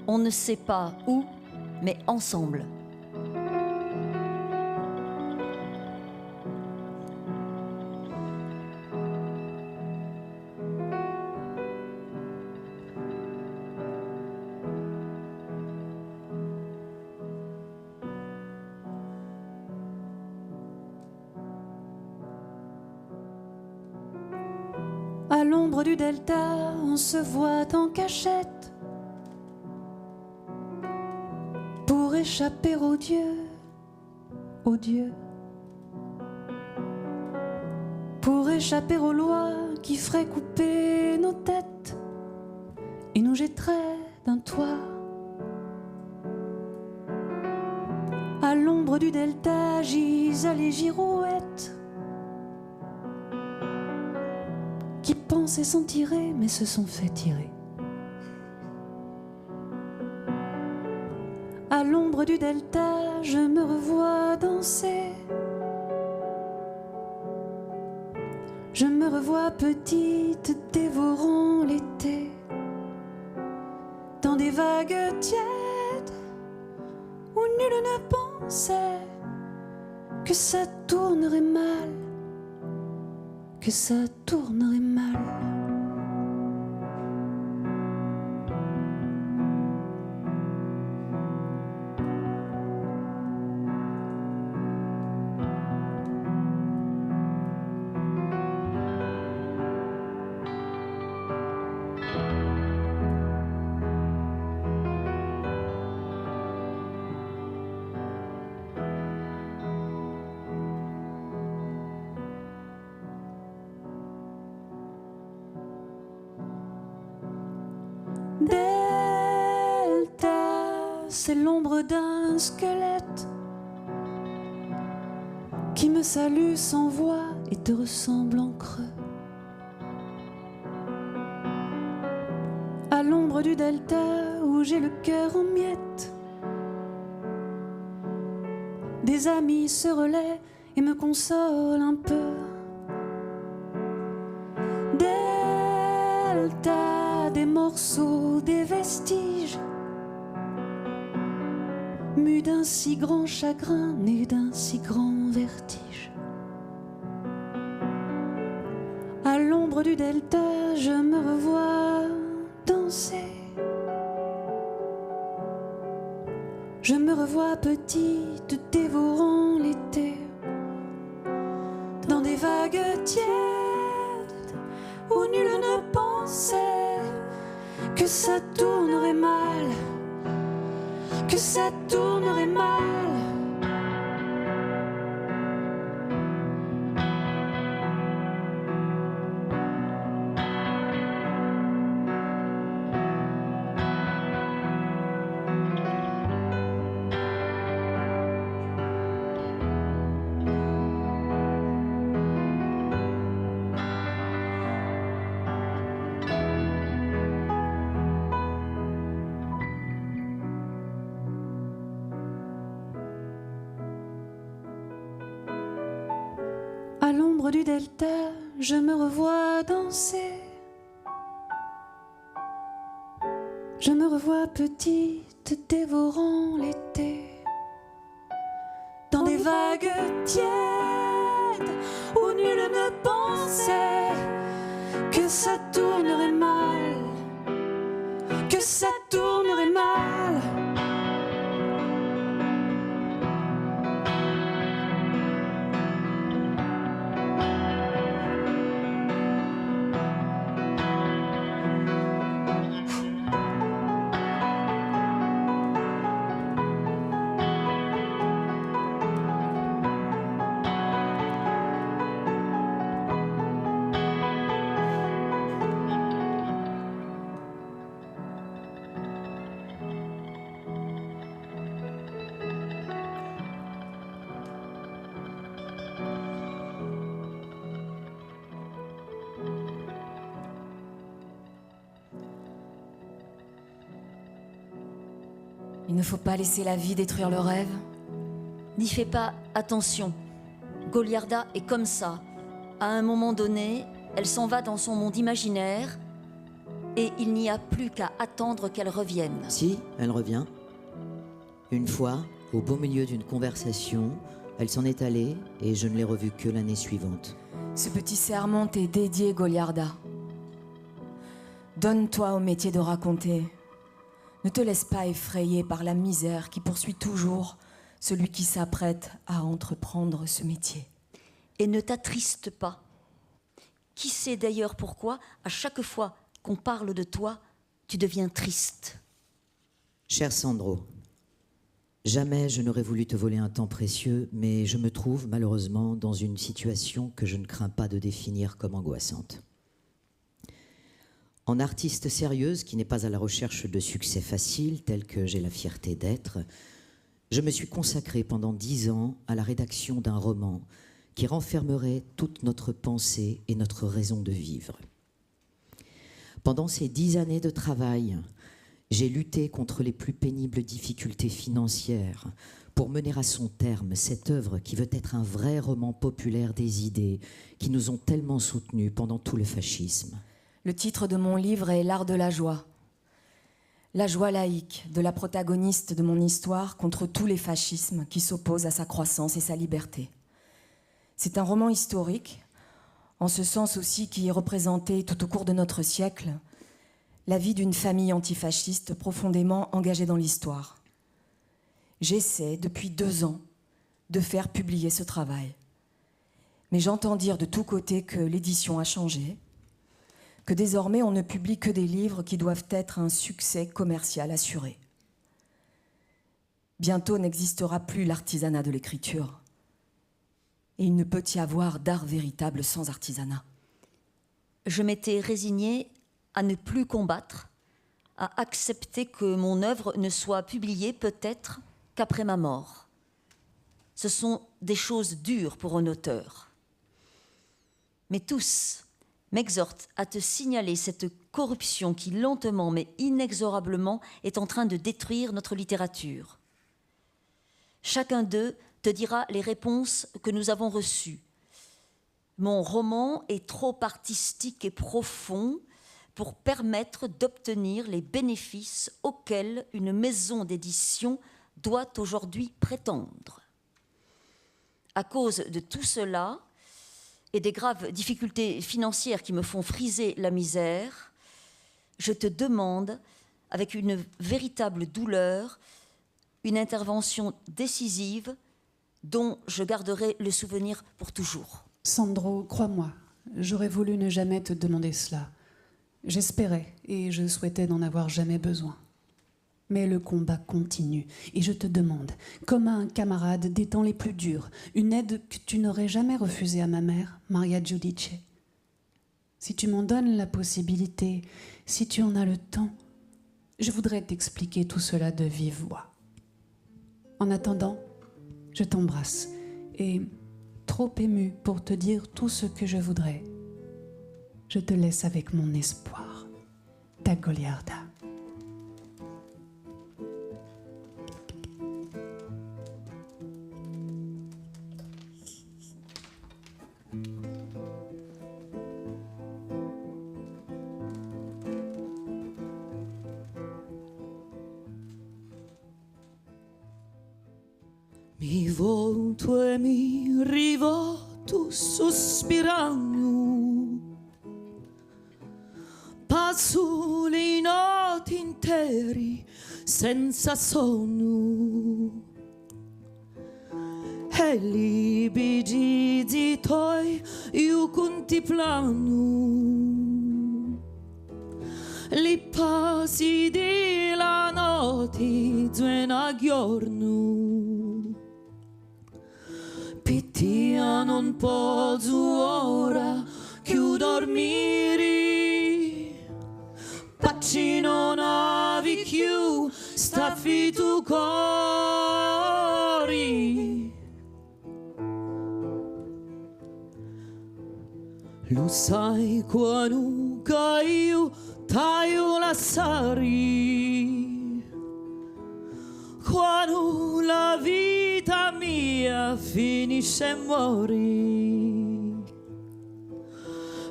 On ne sait pas où, mais ensemble. À l'ombre du delta, on se voit en cachette pour échapper aux dieux, pour échapper aux lois qui feraient couper nos têtes et nous jetteraient d'un toit. À l'ombre du delta, gisent les girouettes qui pensaient s'en tirer, mais se sont fait tirer. À l'ombre du delta, je me revois danser. Je me revois petite, dévorant l'été, dans des vagues tièdes, où nul ne pensait que ça tournerait mal, que ça tournerait mal. Delta, c'est l'ombre d'un squelette qui me salue sans voix et te ressemble en creux. À l'ombre du delta où j'ai le cœur en miettes, des amis se relaient et me consolent un peu. Delta, des morceaux, des vestiges, mus d'un si grand chagrin, nus d'un si grand vertige. À l'ombre du delta, je me revois danser. Je me revois petite, dévorant l'été, dans des vagues tièdes, où nul ne pensait que ça tournerait mal, que ça tournerait mal. À l'ombre du delta, je me revois danser. Je me revois petite dévorant l'été dans des vagues tièdes où nul ne pensait que ça tournerait mal, que ça tournerait mal. Il ne faut pas laisser la vie détruire le rêve. N'y fais pas attention. Goliarda est comme ça. À un moment donné, elle s'en va dans son monde imaginaire et il n'y a plus qu'à attendre qu'elle revienne. Si, elle revient. Une fois, au beau milieu d'une conversation, elle s'en est allée et je ne l'ai revue que l'année suivante. Ce petit sermon t'est dédié, Goliarda. Donne-toi au métier de raconter. Ne te laisse pas effrayer par la misère qui poursuit toujours celui qui s'apprête à entreprendre ce métier. Et ne t'attriste pas. Qui sait d'ailleurs pourquoi, à chaque fois qu'on parle de toi, tu deviens triste. Cher Sandro, jamais je n'aurais voulu te voler un temps précieux, mais je me trouve malheureusement dans une situation que je ne crains pas de définir comme angoissante. En artiste sérieuse qui n'est pas à la recherche de succès facile, tel que j'ai la fierté d'être, je me suis consacrée pendant 10 ans à la rédaction d'un roman qui renfermerait toute notre pensée et notre raison de vivre. Pendant ces 10 années de travail, j'ai lutté contre les plus pénibles difficultés financières pour mener à son terme cette œuvre qui veut être un vrai roman populaire des idées qui nous ont tellement soutenus pendant tout le fascisme. Le titre de mon livre est L'art de la joie. La joie laïque de la protagoniste de mon histoire contre tous les fascismes qui s'opposent à sa croissance et sa liberté. C'est un roman historique, en ce sens aussi qui est représenté tout au cours de notre siècle la vie d'une famille antifasciste profondément engagée dans l'histoire. J'essaie, depuis 2 ans, de faire publier ce travail. Mais j'entends dire de tous côtés que l'édition a changé, que désormais on ne publie que des livres qui doivent être un succès commercial assuré. Bientôt n'existera plus l'artisanat de l'écriture. Et il ne peut y avoir d'art véritable sans artisanat. Je m'étais résignée à ne plus combattre, à accepter que mon œuvre ne soit publiée peut-être qu'après ma mort. Ce sont des choses dures pour un auteur. Mais tous m'exhorte à te signaler cette corruption qui lentement mais inexorablement est en train de détruire notre littérature. Chacun d'eux te dira les réponses que nous avons reçues. Mon roman est trop artistique et profond pour permettre d'obtenir les bénéfices auxquels une maison d'édition doit aujourd'hui prétendre. À cause de tout cela, et des graves difficultés financières qui me font friser la misère, je te demande, avec une véritable douleur, une intervention décisive dont je garderai le souvenir pour toujours. Sandro, crois-moi, j'aurais voulu ne jamais te demander cela. J'espérais et je souhaitais n'en avoir jamais besoin. Mais le combat continue et je te demande, comme à un camarade des temps les plus durs, une aide que tu n'aurais jamais refusée à ma mère, Maria Giudice. Si tu m'en donnes la possibilité, si tu en as le temps, je voudrais t'expliquer tout cela de vive voix. En attendant, je t'embrasse et, trop émue pour te dire tout ce que je voudrais, je te laisse avec mon espoir. Ta Goliarda. volto e mi rivolto sospirando, passo le notti interi senza sonno, e li bigi tuoi io contemplano, li passi della notte giorno giorno, pittia non posso ora più dormire, pacci non avevi più sta tu cori. Lo sai quando io taglio la sari, quando la vita mia finisce e muori.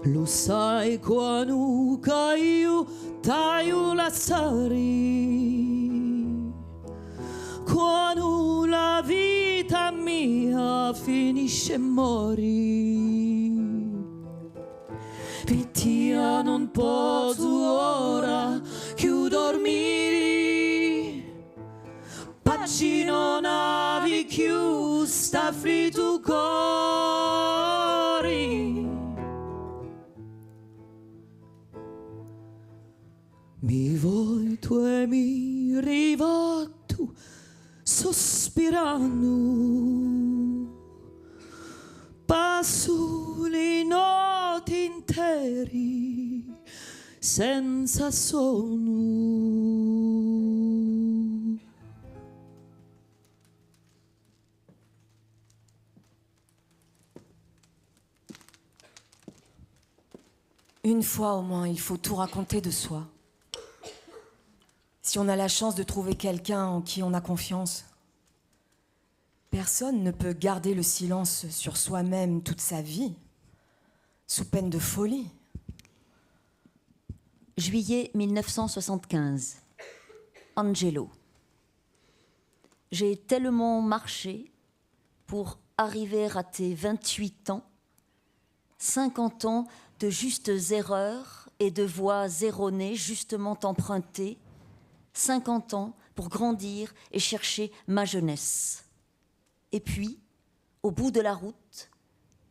Lo sai quando io taglio la sari, quando la vita mia finisce e muori. Pittia non posso ora più dormire, pacci non avevi più sta tu cori. Mi volto e mi rivolto sospirando, passo le notti interi senza sonno. Une fois au moins, il faut tout raconter de soi. Si on a la chance de trouver quelqu'un en qui on a confiance, personne ne peut garder le silence sur soi-même toute sa vie, sous peine de folie. Juillet 1975. Angelo. J'ai tellement marché pour arriver à tes 28 ans, 50 ans de justes erreurs et de voies erronées justement empruntées, 50 ans pour grandir et chercher ma jeunesse. Et puis, au bout de la route,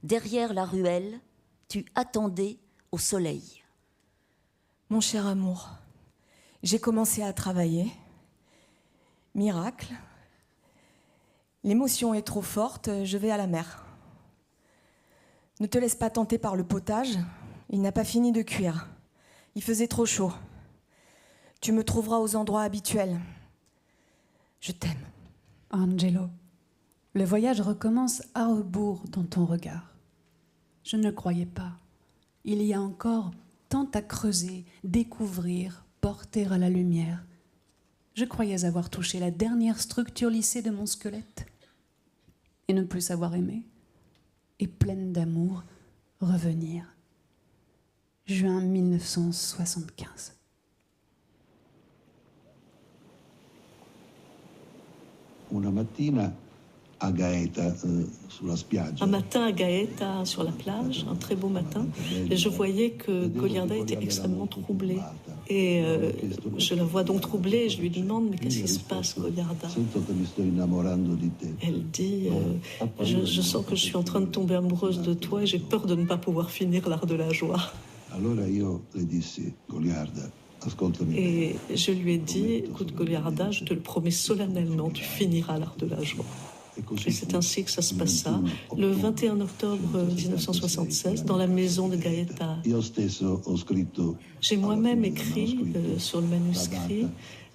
derrière la ruelle, tu attendais au soleil. Mon cher amour, j'ai commencé à travailler. Miracle. L'émotion est trop forte, je vais à la mer. Ne te laisse pas tenter par le potage, il n'a pas fini de cuire. Il faisait trop chaud. Tu me trouveras aux endroits habituels. Je t'aime. Angelo, le voyage recommence à rebours dans ton regard. Je ne le croyais pas. Il y a encore tant à creuser, découvrir, porter à la lumière. Je croyais avoir touché la dernière structure lissée de mon squelette et ne plus savoir aimer, et pleine d'amour, revenir. Juin 1975. Una mattina a Gaeta, sulla spiaggia. Un matin à Gaeta, sur la plage, un très beau matin, et je voyais que Goliarda était extrêmement troublée. Et je la vois donc troublée et je lui demande « Mais qu'est-ce qui se passe, Goliarda ?» Elle dit je sens que je suis en train de tomber amoureuse de toi et j'ai peur de ne pas pouvoir finir l'art de la joie. » Et je lui ai dit « Écoute, Goliarda, je te le promets solennellement, tu finiras l'art de la joie. » Et c'est ainsi que ça se passa, le 21 octobre 1976, dans la maison de Gaeta. J'ai moi-même écrit sur le manuscrit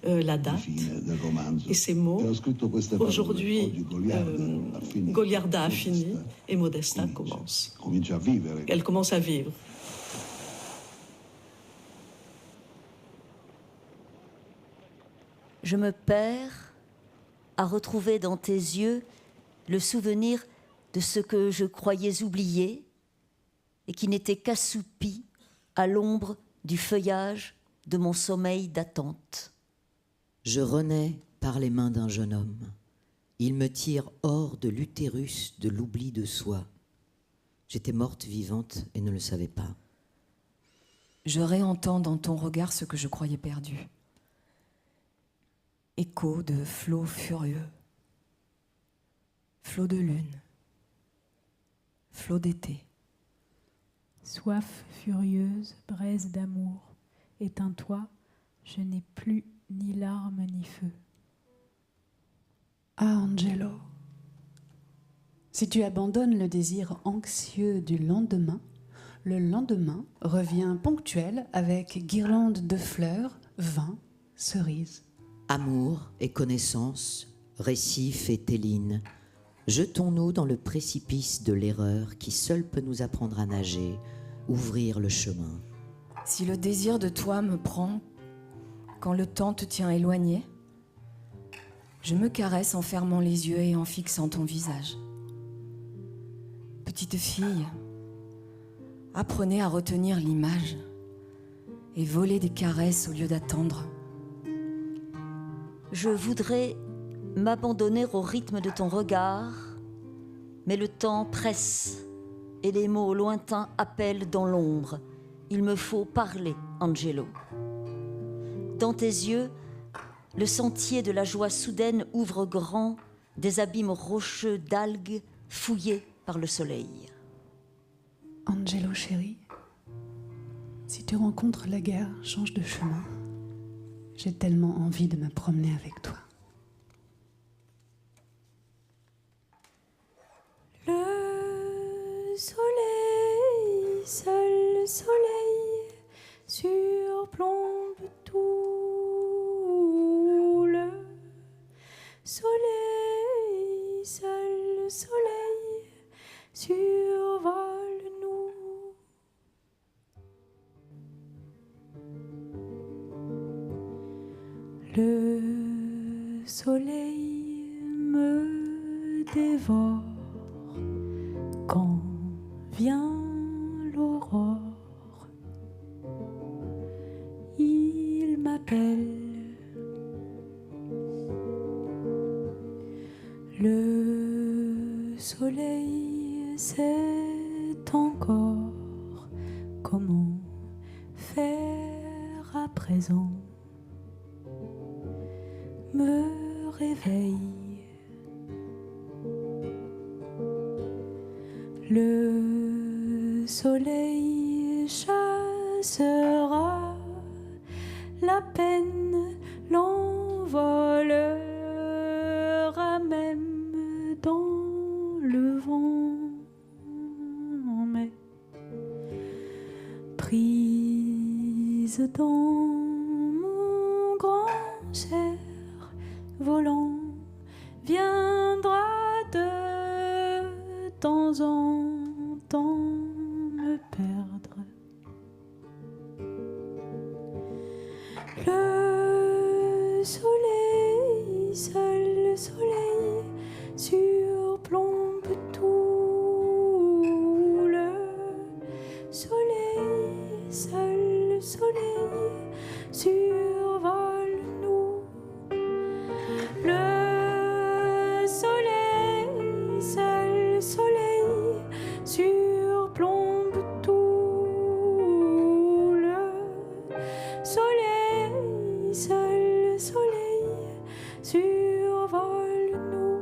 la date et ces mots. Aujourd'hui, Goliarda a fini et Modesta commence. Elle commence à vivre. Je me perds à retrouver dans tes yeux le souvenir de ce que je croyais oublier et qui n'était qu'assoupi à l'ombre du feuillage de mon sommeil d'attente. Je renais par les mains d'un jeune homme. Il me tire hors de l'utérus de l'oubli de soi. J'étais morte vivante et ne le savais pas. Je réentends dans ton regard ce que je croyais perdu. Écho de flots furieux, flots de lune, flots d'été. Soif furieuse, braise d'amour, éteins-toi, je n'ai plus ni larmes ni feu. Ah, Angelo, si tu abandonnes le désir anxieux du lendemain, le lendemain revient ponctuel avec guirlande de fleurs, vin, cerises. Amour et connaissance, récif et téline, jetons-nous dans le précipice de l'erreur qui seul peut nous apprendre à nager, ouvrir le chemin. Si le désir de toi me prend quand le temps te tient éloigné, je me caresse en fermant les yeux et en fixant ton visage. Petite fille, apprenez à retenir l'image et voler des caresses au lieu d'attendre. Je voudrais m'abandonner au rythme de ton regard, mais le temps presse et les mots lointains appellent dans l'ombre. Il me faut parler, Angelo. Dans tes yeux, le sentier de la joie soudaine ouvre grand des abîmes rocheux d'algues fouillés par le soleil. Angelo chéri, si tu rencontres la guerre, change de chemin. J'ai tellement envie de me promener avec toi. Le soleil, seul le soleil, surplombe tout. Le soleil, seul le soleil, survole nous. Le soleil me dévore quand vient l'aurore. Il m'appelle. Le soleil sait encore comment faire à présent. Me réveille. Le soleil chassera la peine, l'envolera même dans le vent. Mais prise dans mon grand cerf volant, viendra de temps en temps me perdre. Le soleil, seul le soleil, surplombe tout. Le soleil, seul le soleil, survole nous. Le soleil, seul le soleil, surplombe tout. Le soleil, seul le soleil, survole nous.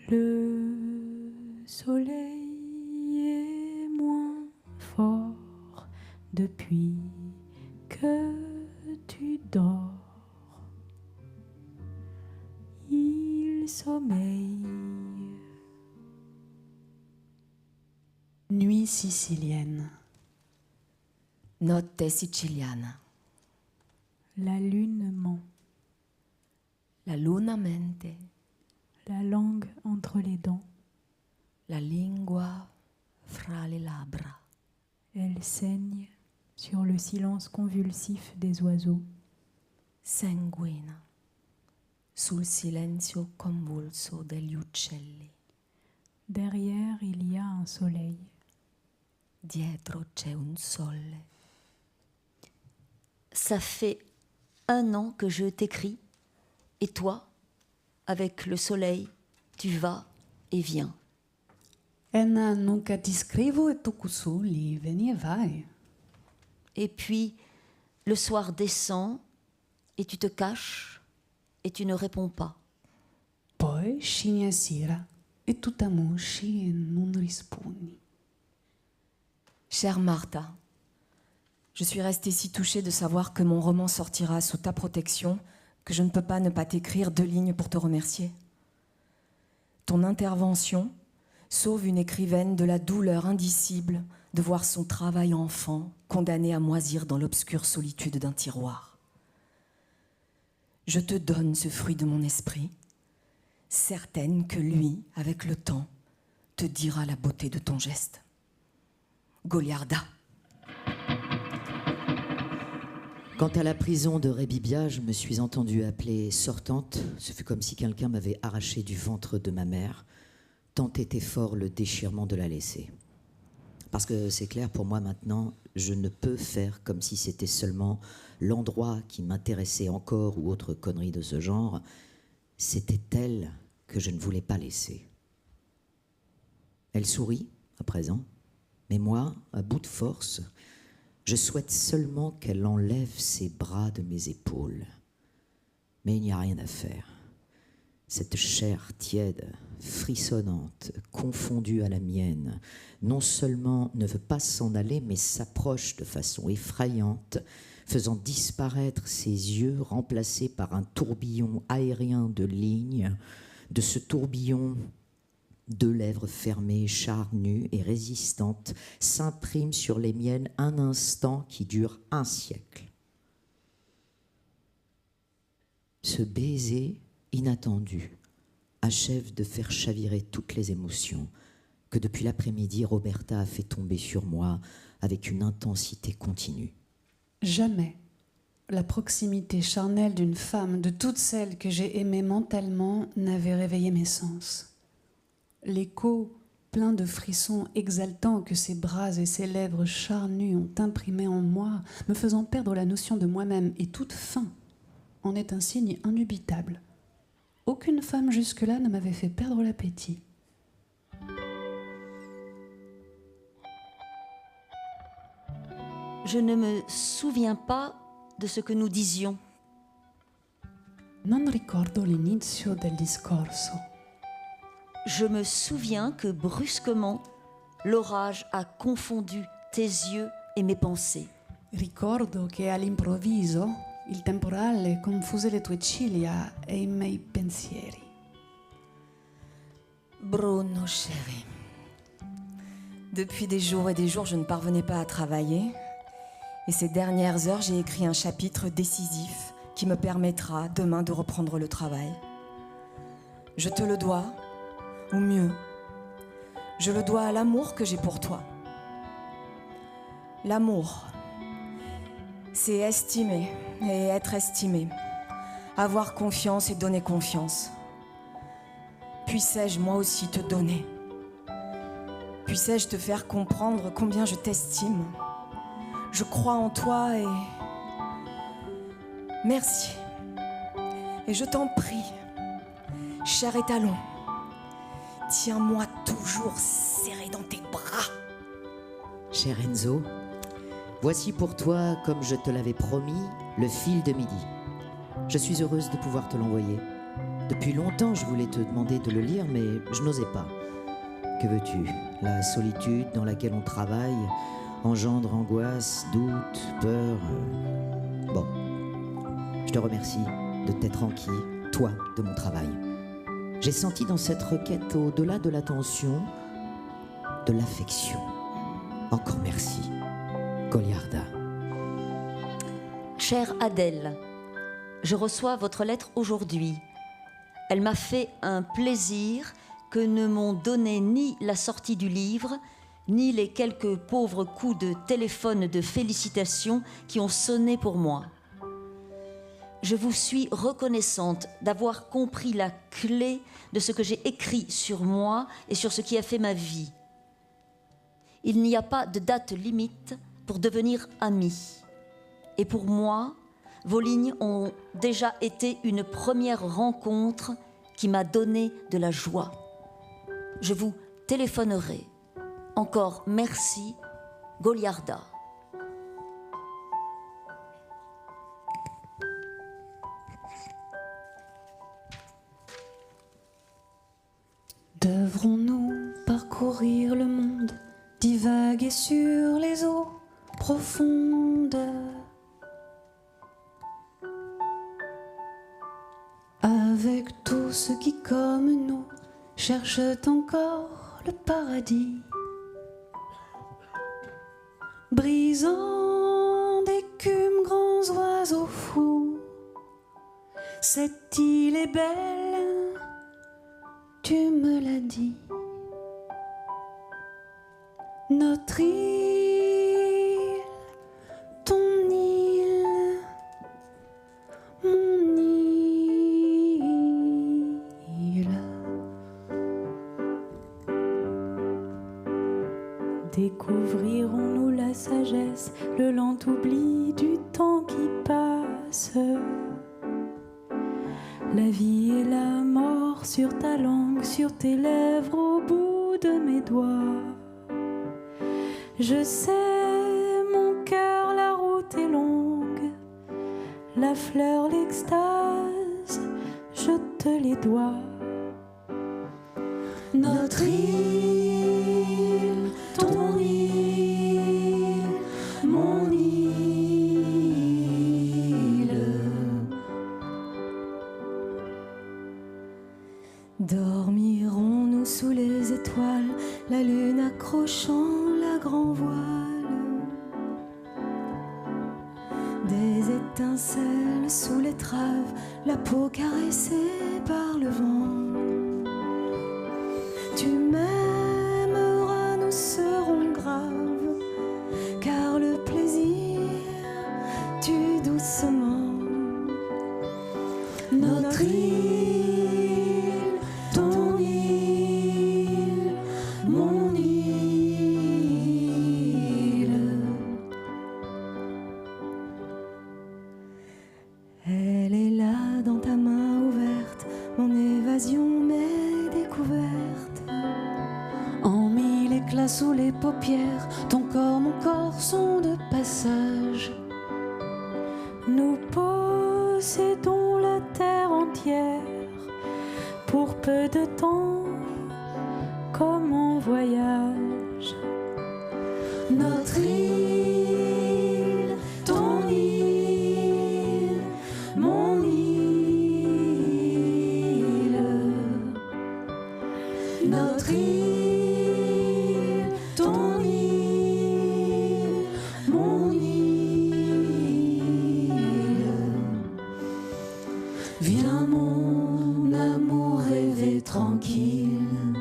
Le soleil est moins fort depuis que tu dors. Il sommeille. Nuit sicilienne. Notte siciliana. La lune ment, La luna mente. la langue entre les dents. La lingua fra le labbra. Elle saigne sur le silence convulsif des oiseaux. Sanguina sul silenzio convulso degli uccelli. Derrière, il y a un soleil. Dietro c'è un sole. Ça fait 1 an que je t'écris, et toi, avec le soleil, tu vas et viens. Un anno che ti scrivo e tu così vieni e vai. Et puis, le soir descend, et tu te caches, et tu ne réponds pas. Poi scegli a sera e tu t'amosci e non rispondi. Chère Martha, je suis restée si touchée de savoir que mon roman sortira sous ta protection que je ne peux pas ne pas t'écrire 2 lignes pour te remercier. Ton intervention sauve une écrivaine de la douleur indicible de voir son travail enfant condamné à moisir dans l'obscure solitude d'un tiroir. Je te donne ce fruit de mon esprit, certaine que lui, avec le temps, te dira la beauté de ton geste. Goliarda. Quant à la prison de Rébibia, je me suis entendue appeler sortante. Ce fut comme si quelqu'un m'avait arraché du ventre de ma mère, tant était fort le déchirement de la laisser. Parce que c'est clair, pour moi maintenant, je ne peux faire comme si c'était seulement l'endroit qui m'intéressait encore ou autre connerie de ce genre. C'était elle que je ne voulais pas laisser. Elle sourit à présent, mais moi, à bout de force, je souhaite seulement qu'elle enlève ses bras de mes épaules. Mais il n'y a rien à faire. Cette chair tiède, frissonnante, confondue à la mienne, non seulement ne veut pas s'en aller, mais s'approche de façon effrayante, faisant disparaître ses yeux remplacés par un tourbillon aérien de lignes. De ce tourbillon, 2 lèvres fermées, charnues et résistantes, s'impriment sur les miennes un instant qui dure 1 siècle. Ce baiser inattendu achève de faire chavirer toutes les émotions que depuis l'après-midi Roberta a fait tomber sur moi avec une intensité continue. Jamais la proximité charnelle d'une femme, de toutes celles que j'ai aimées mentalement, n'avait réveillé mes sens. L'écho plein de frissons exaltants que ses bras et ses lèvres charnues ont imprimé en moi, me faisant perdre la notion de moi-même et toute faim, en est un signe indubitable. Aucune femme jusque-là ne m'avait fait perdre l'appétit. Je ne me souviens pas de ce que nous disions. Non ricordo l'inizio del discorso. Je me souviens que brusquement, l'orage a confondu tes yeux et mes pensées. Ricordo che all'improvviso il temporale confuse le tue ciglia e i miei pensieri. Bruno, chéri. Depuis des jours et des jours, je ne parvenais pas à travailler. Et ces dernières heures, j'ai écrit un chapitre décisif qui me permettra demain de reprendre le travail. Je te le dois, ou mieux, je le dois à l'amour que j'ai pour toi. L'amour, c'est estimer et être estimé, avoir confiance et donner confiance. Puissais-je moi aussi te donner? Puissais-je te faire comprendre combien je t'estime? Je crois en toi et... Merci. Et je t'en prie, cher étalon, tiens-moi toujours serré dans tes bras. Cher Enzo, voici pour toi, comme je te l'avais promis, le fil de midi. Je suis heureuse de pouvoir te l'envoyer. Depuis longtemps, je voulais te demander de le lire, mais je n'osais pas. Que veux-tu? La solitude dans laquelle on travaille engendre angoisse, doute, peur. Bon, je te remercie de t'être enquis, toi, de mon travail. J'ai senti dans cette requête, au-delà de l'attention, de l'affection. Encore merci, Goliarda. Chère Adèle, je reçois votre lettre aujourd'hui. Elle m'a fait un plaisir que ne m'ont donné ni la sortie du livre, ni les quelques pauvres coups de téléphone de félicitations qui ont sonné pour moi. Je vous suis reconnaissante d'avoir compris la clé de ce que j'ai écrit sur moi et sur ce qui a fait ma vie. Il n'y a pas de date limite pour devenir amis. Et pour moi, vos lignes ont déjà été une première rencontre qui m'a donné de la joie. Je vous téléphonerai. Encore merci, Goliarda. Devrons-nous parcourir le monde, divaguer sur les eaux profondes, avec tous ceux qui, comme nous, cherchent encore le paradis, brisant d'écume grands oiseaux fous, cette île est belle, tu me l'as dit. Notre île, ton île, mon île. Découvrirons-nous la sagesse, le lent oubli du temps qui passe, la vie et la mort sur ta langue, sur tes lèvres, au bout de mes doigts. Je sais, mon cœur, la route est longue, la fleur, l'extase, je te les dois. Notre île, ton île, mon île. Dormirons-nous sous les étoiles, la lune accrochant la grand voile, des étincelles sous l'étrave, la peau caressée par le vent. Tu m'aimeras, nous serons graves, car le plaisir tue doucement. Notre île, ton île, mon île. Elle est là dans ta main ouverte, mon évasion, mes découvertes. En mille éclats sous les paupières, ton corps, mon corps sont de passage. Nous possédons la terre entière pour peu de temps, comme en voyage. Notre île, ton île, mon île. Notre île, ton île, mon île. Viens mon amour rêver tranquille,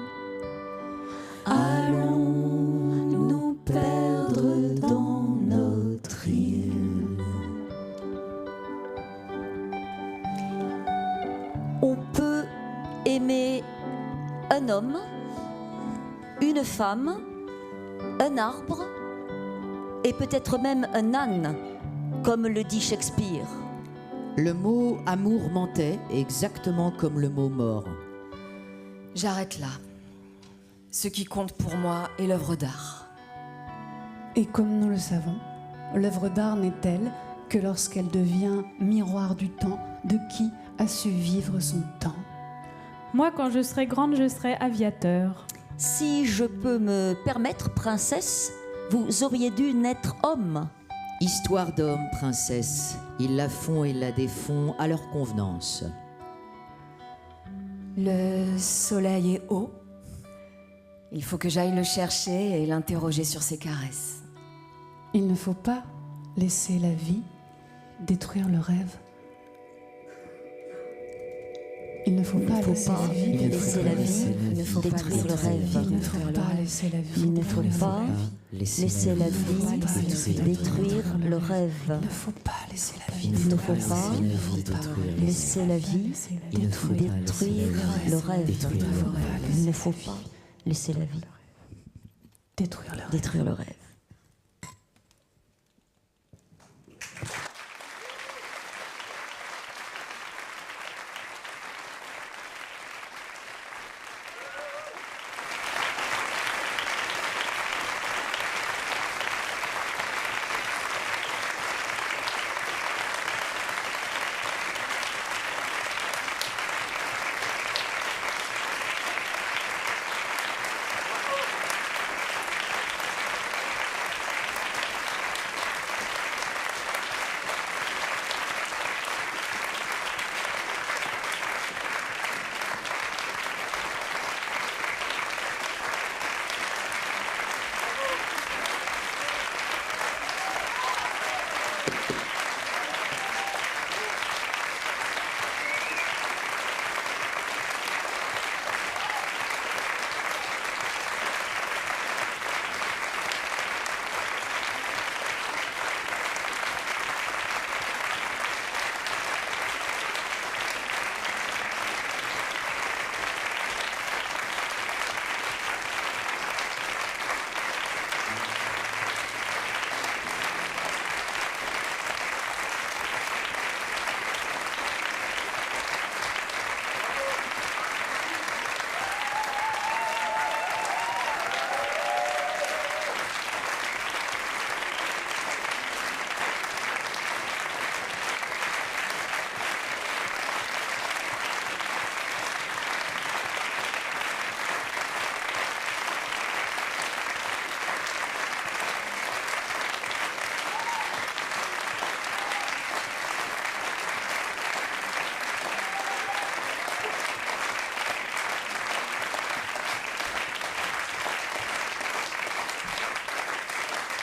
allons nous perdre dans notre île. On peut aimer un homme, une femme, un arbre et peut-être même un âne, comme le dit Shakespeare. Le mot amour mentait exactement comme le mot mort. J'arrête là. Ce qui compte pour moi est l'œuvre d'art. Et comme nous le savons, l'œuvre d'art n'est-elle que lorsqu'elle devient miroir du temps de qui a su vivre son temps. Moi, quand je serai grande, je serai aviateur. Si je peux me permettre, princesse, vous auriez dû naître homme. Histoire d'hommes, princesse. Ils la font et la défont à leur convenance. Le soleil est haut, Il faut que j'aille le chercher et l'interroger sur ses caresses. Il ne faut pas laisser la vie détruire le rêve. Il ne faut pas laisser la vie laisser la vie détruire le rêve. Il ne faut pas laisser la vie Il ne faut pas laisser la vie détruire le rêve. Il ne faut pas laisser la vie Il ne faut pas laisser la vie détruire le rêve. Il ne faut pas laisser la vie détruire le rêve.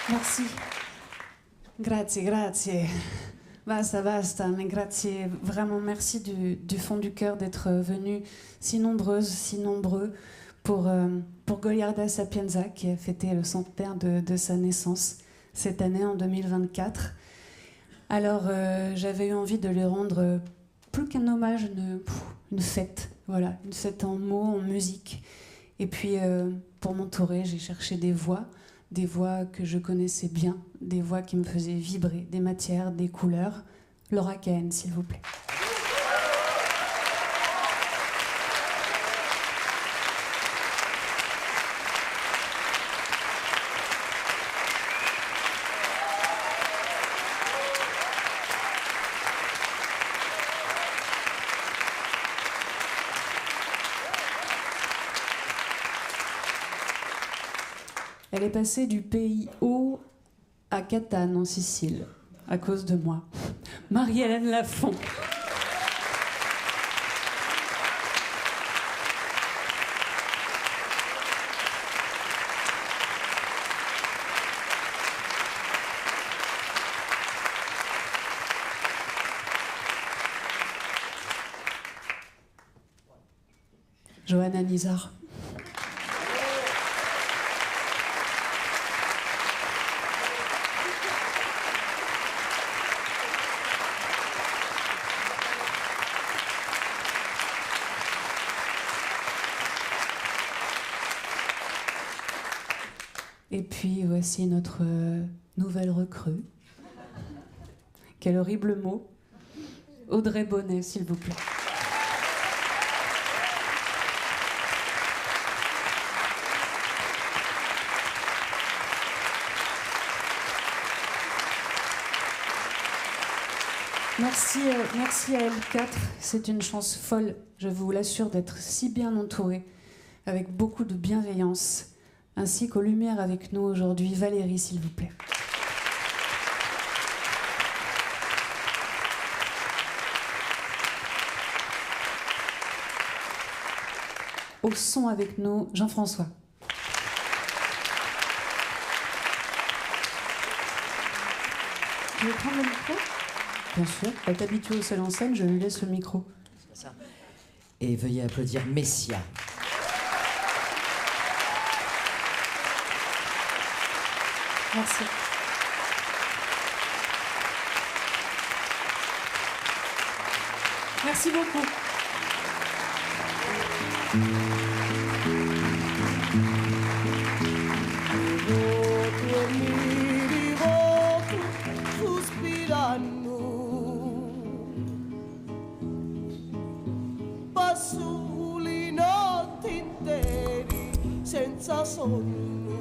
Merci. Grazie, grazie. Basta, basta. Mais grazie. Vraiment, merci du fond du cœur d'être venus si nombreuses, si nombreux pour Goliarda Sapienza qui a fêté le centenaire de sa naissance cette année en 2024. Alors, j'avais eu envie de lui rendre plus qu'un hommage, une fête. Voilà, une fête en mots, en musique. Et puis, pour m'entourer, j'ai cherché des voix que je connaissais bien, des voix qui me faisaient vibrer, des matières, des couleurs. Laura Cahen, s'il vous plaît. Elle est passée du pays haut à Catane, en Sicile, à cause de moi. Marie-Hélène Lafont. Johanna Nizar. Et puis voici notre nouvelle recrue. Quel horrible mot. Audrey Bonnet, s'il vous plaît. Merci à L4, c'est une chance folle, je vous l'assure, d'être si bien entourée, avec beaucoup de bienveillance, ainsi qu'aux lumières avec nous aujourd'hui. Valérie, s'il vous plaît. Au son avec nous, Jean-François. veux prendre le micro? Bien sûr. Elle est habituée au seul en scène, je lui laisse le micro. Et veuillez applaudir Messia. Merci. Merci beaucoup. Passo le notti interi senza sonno.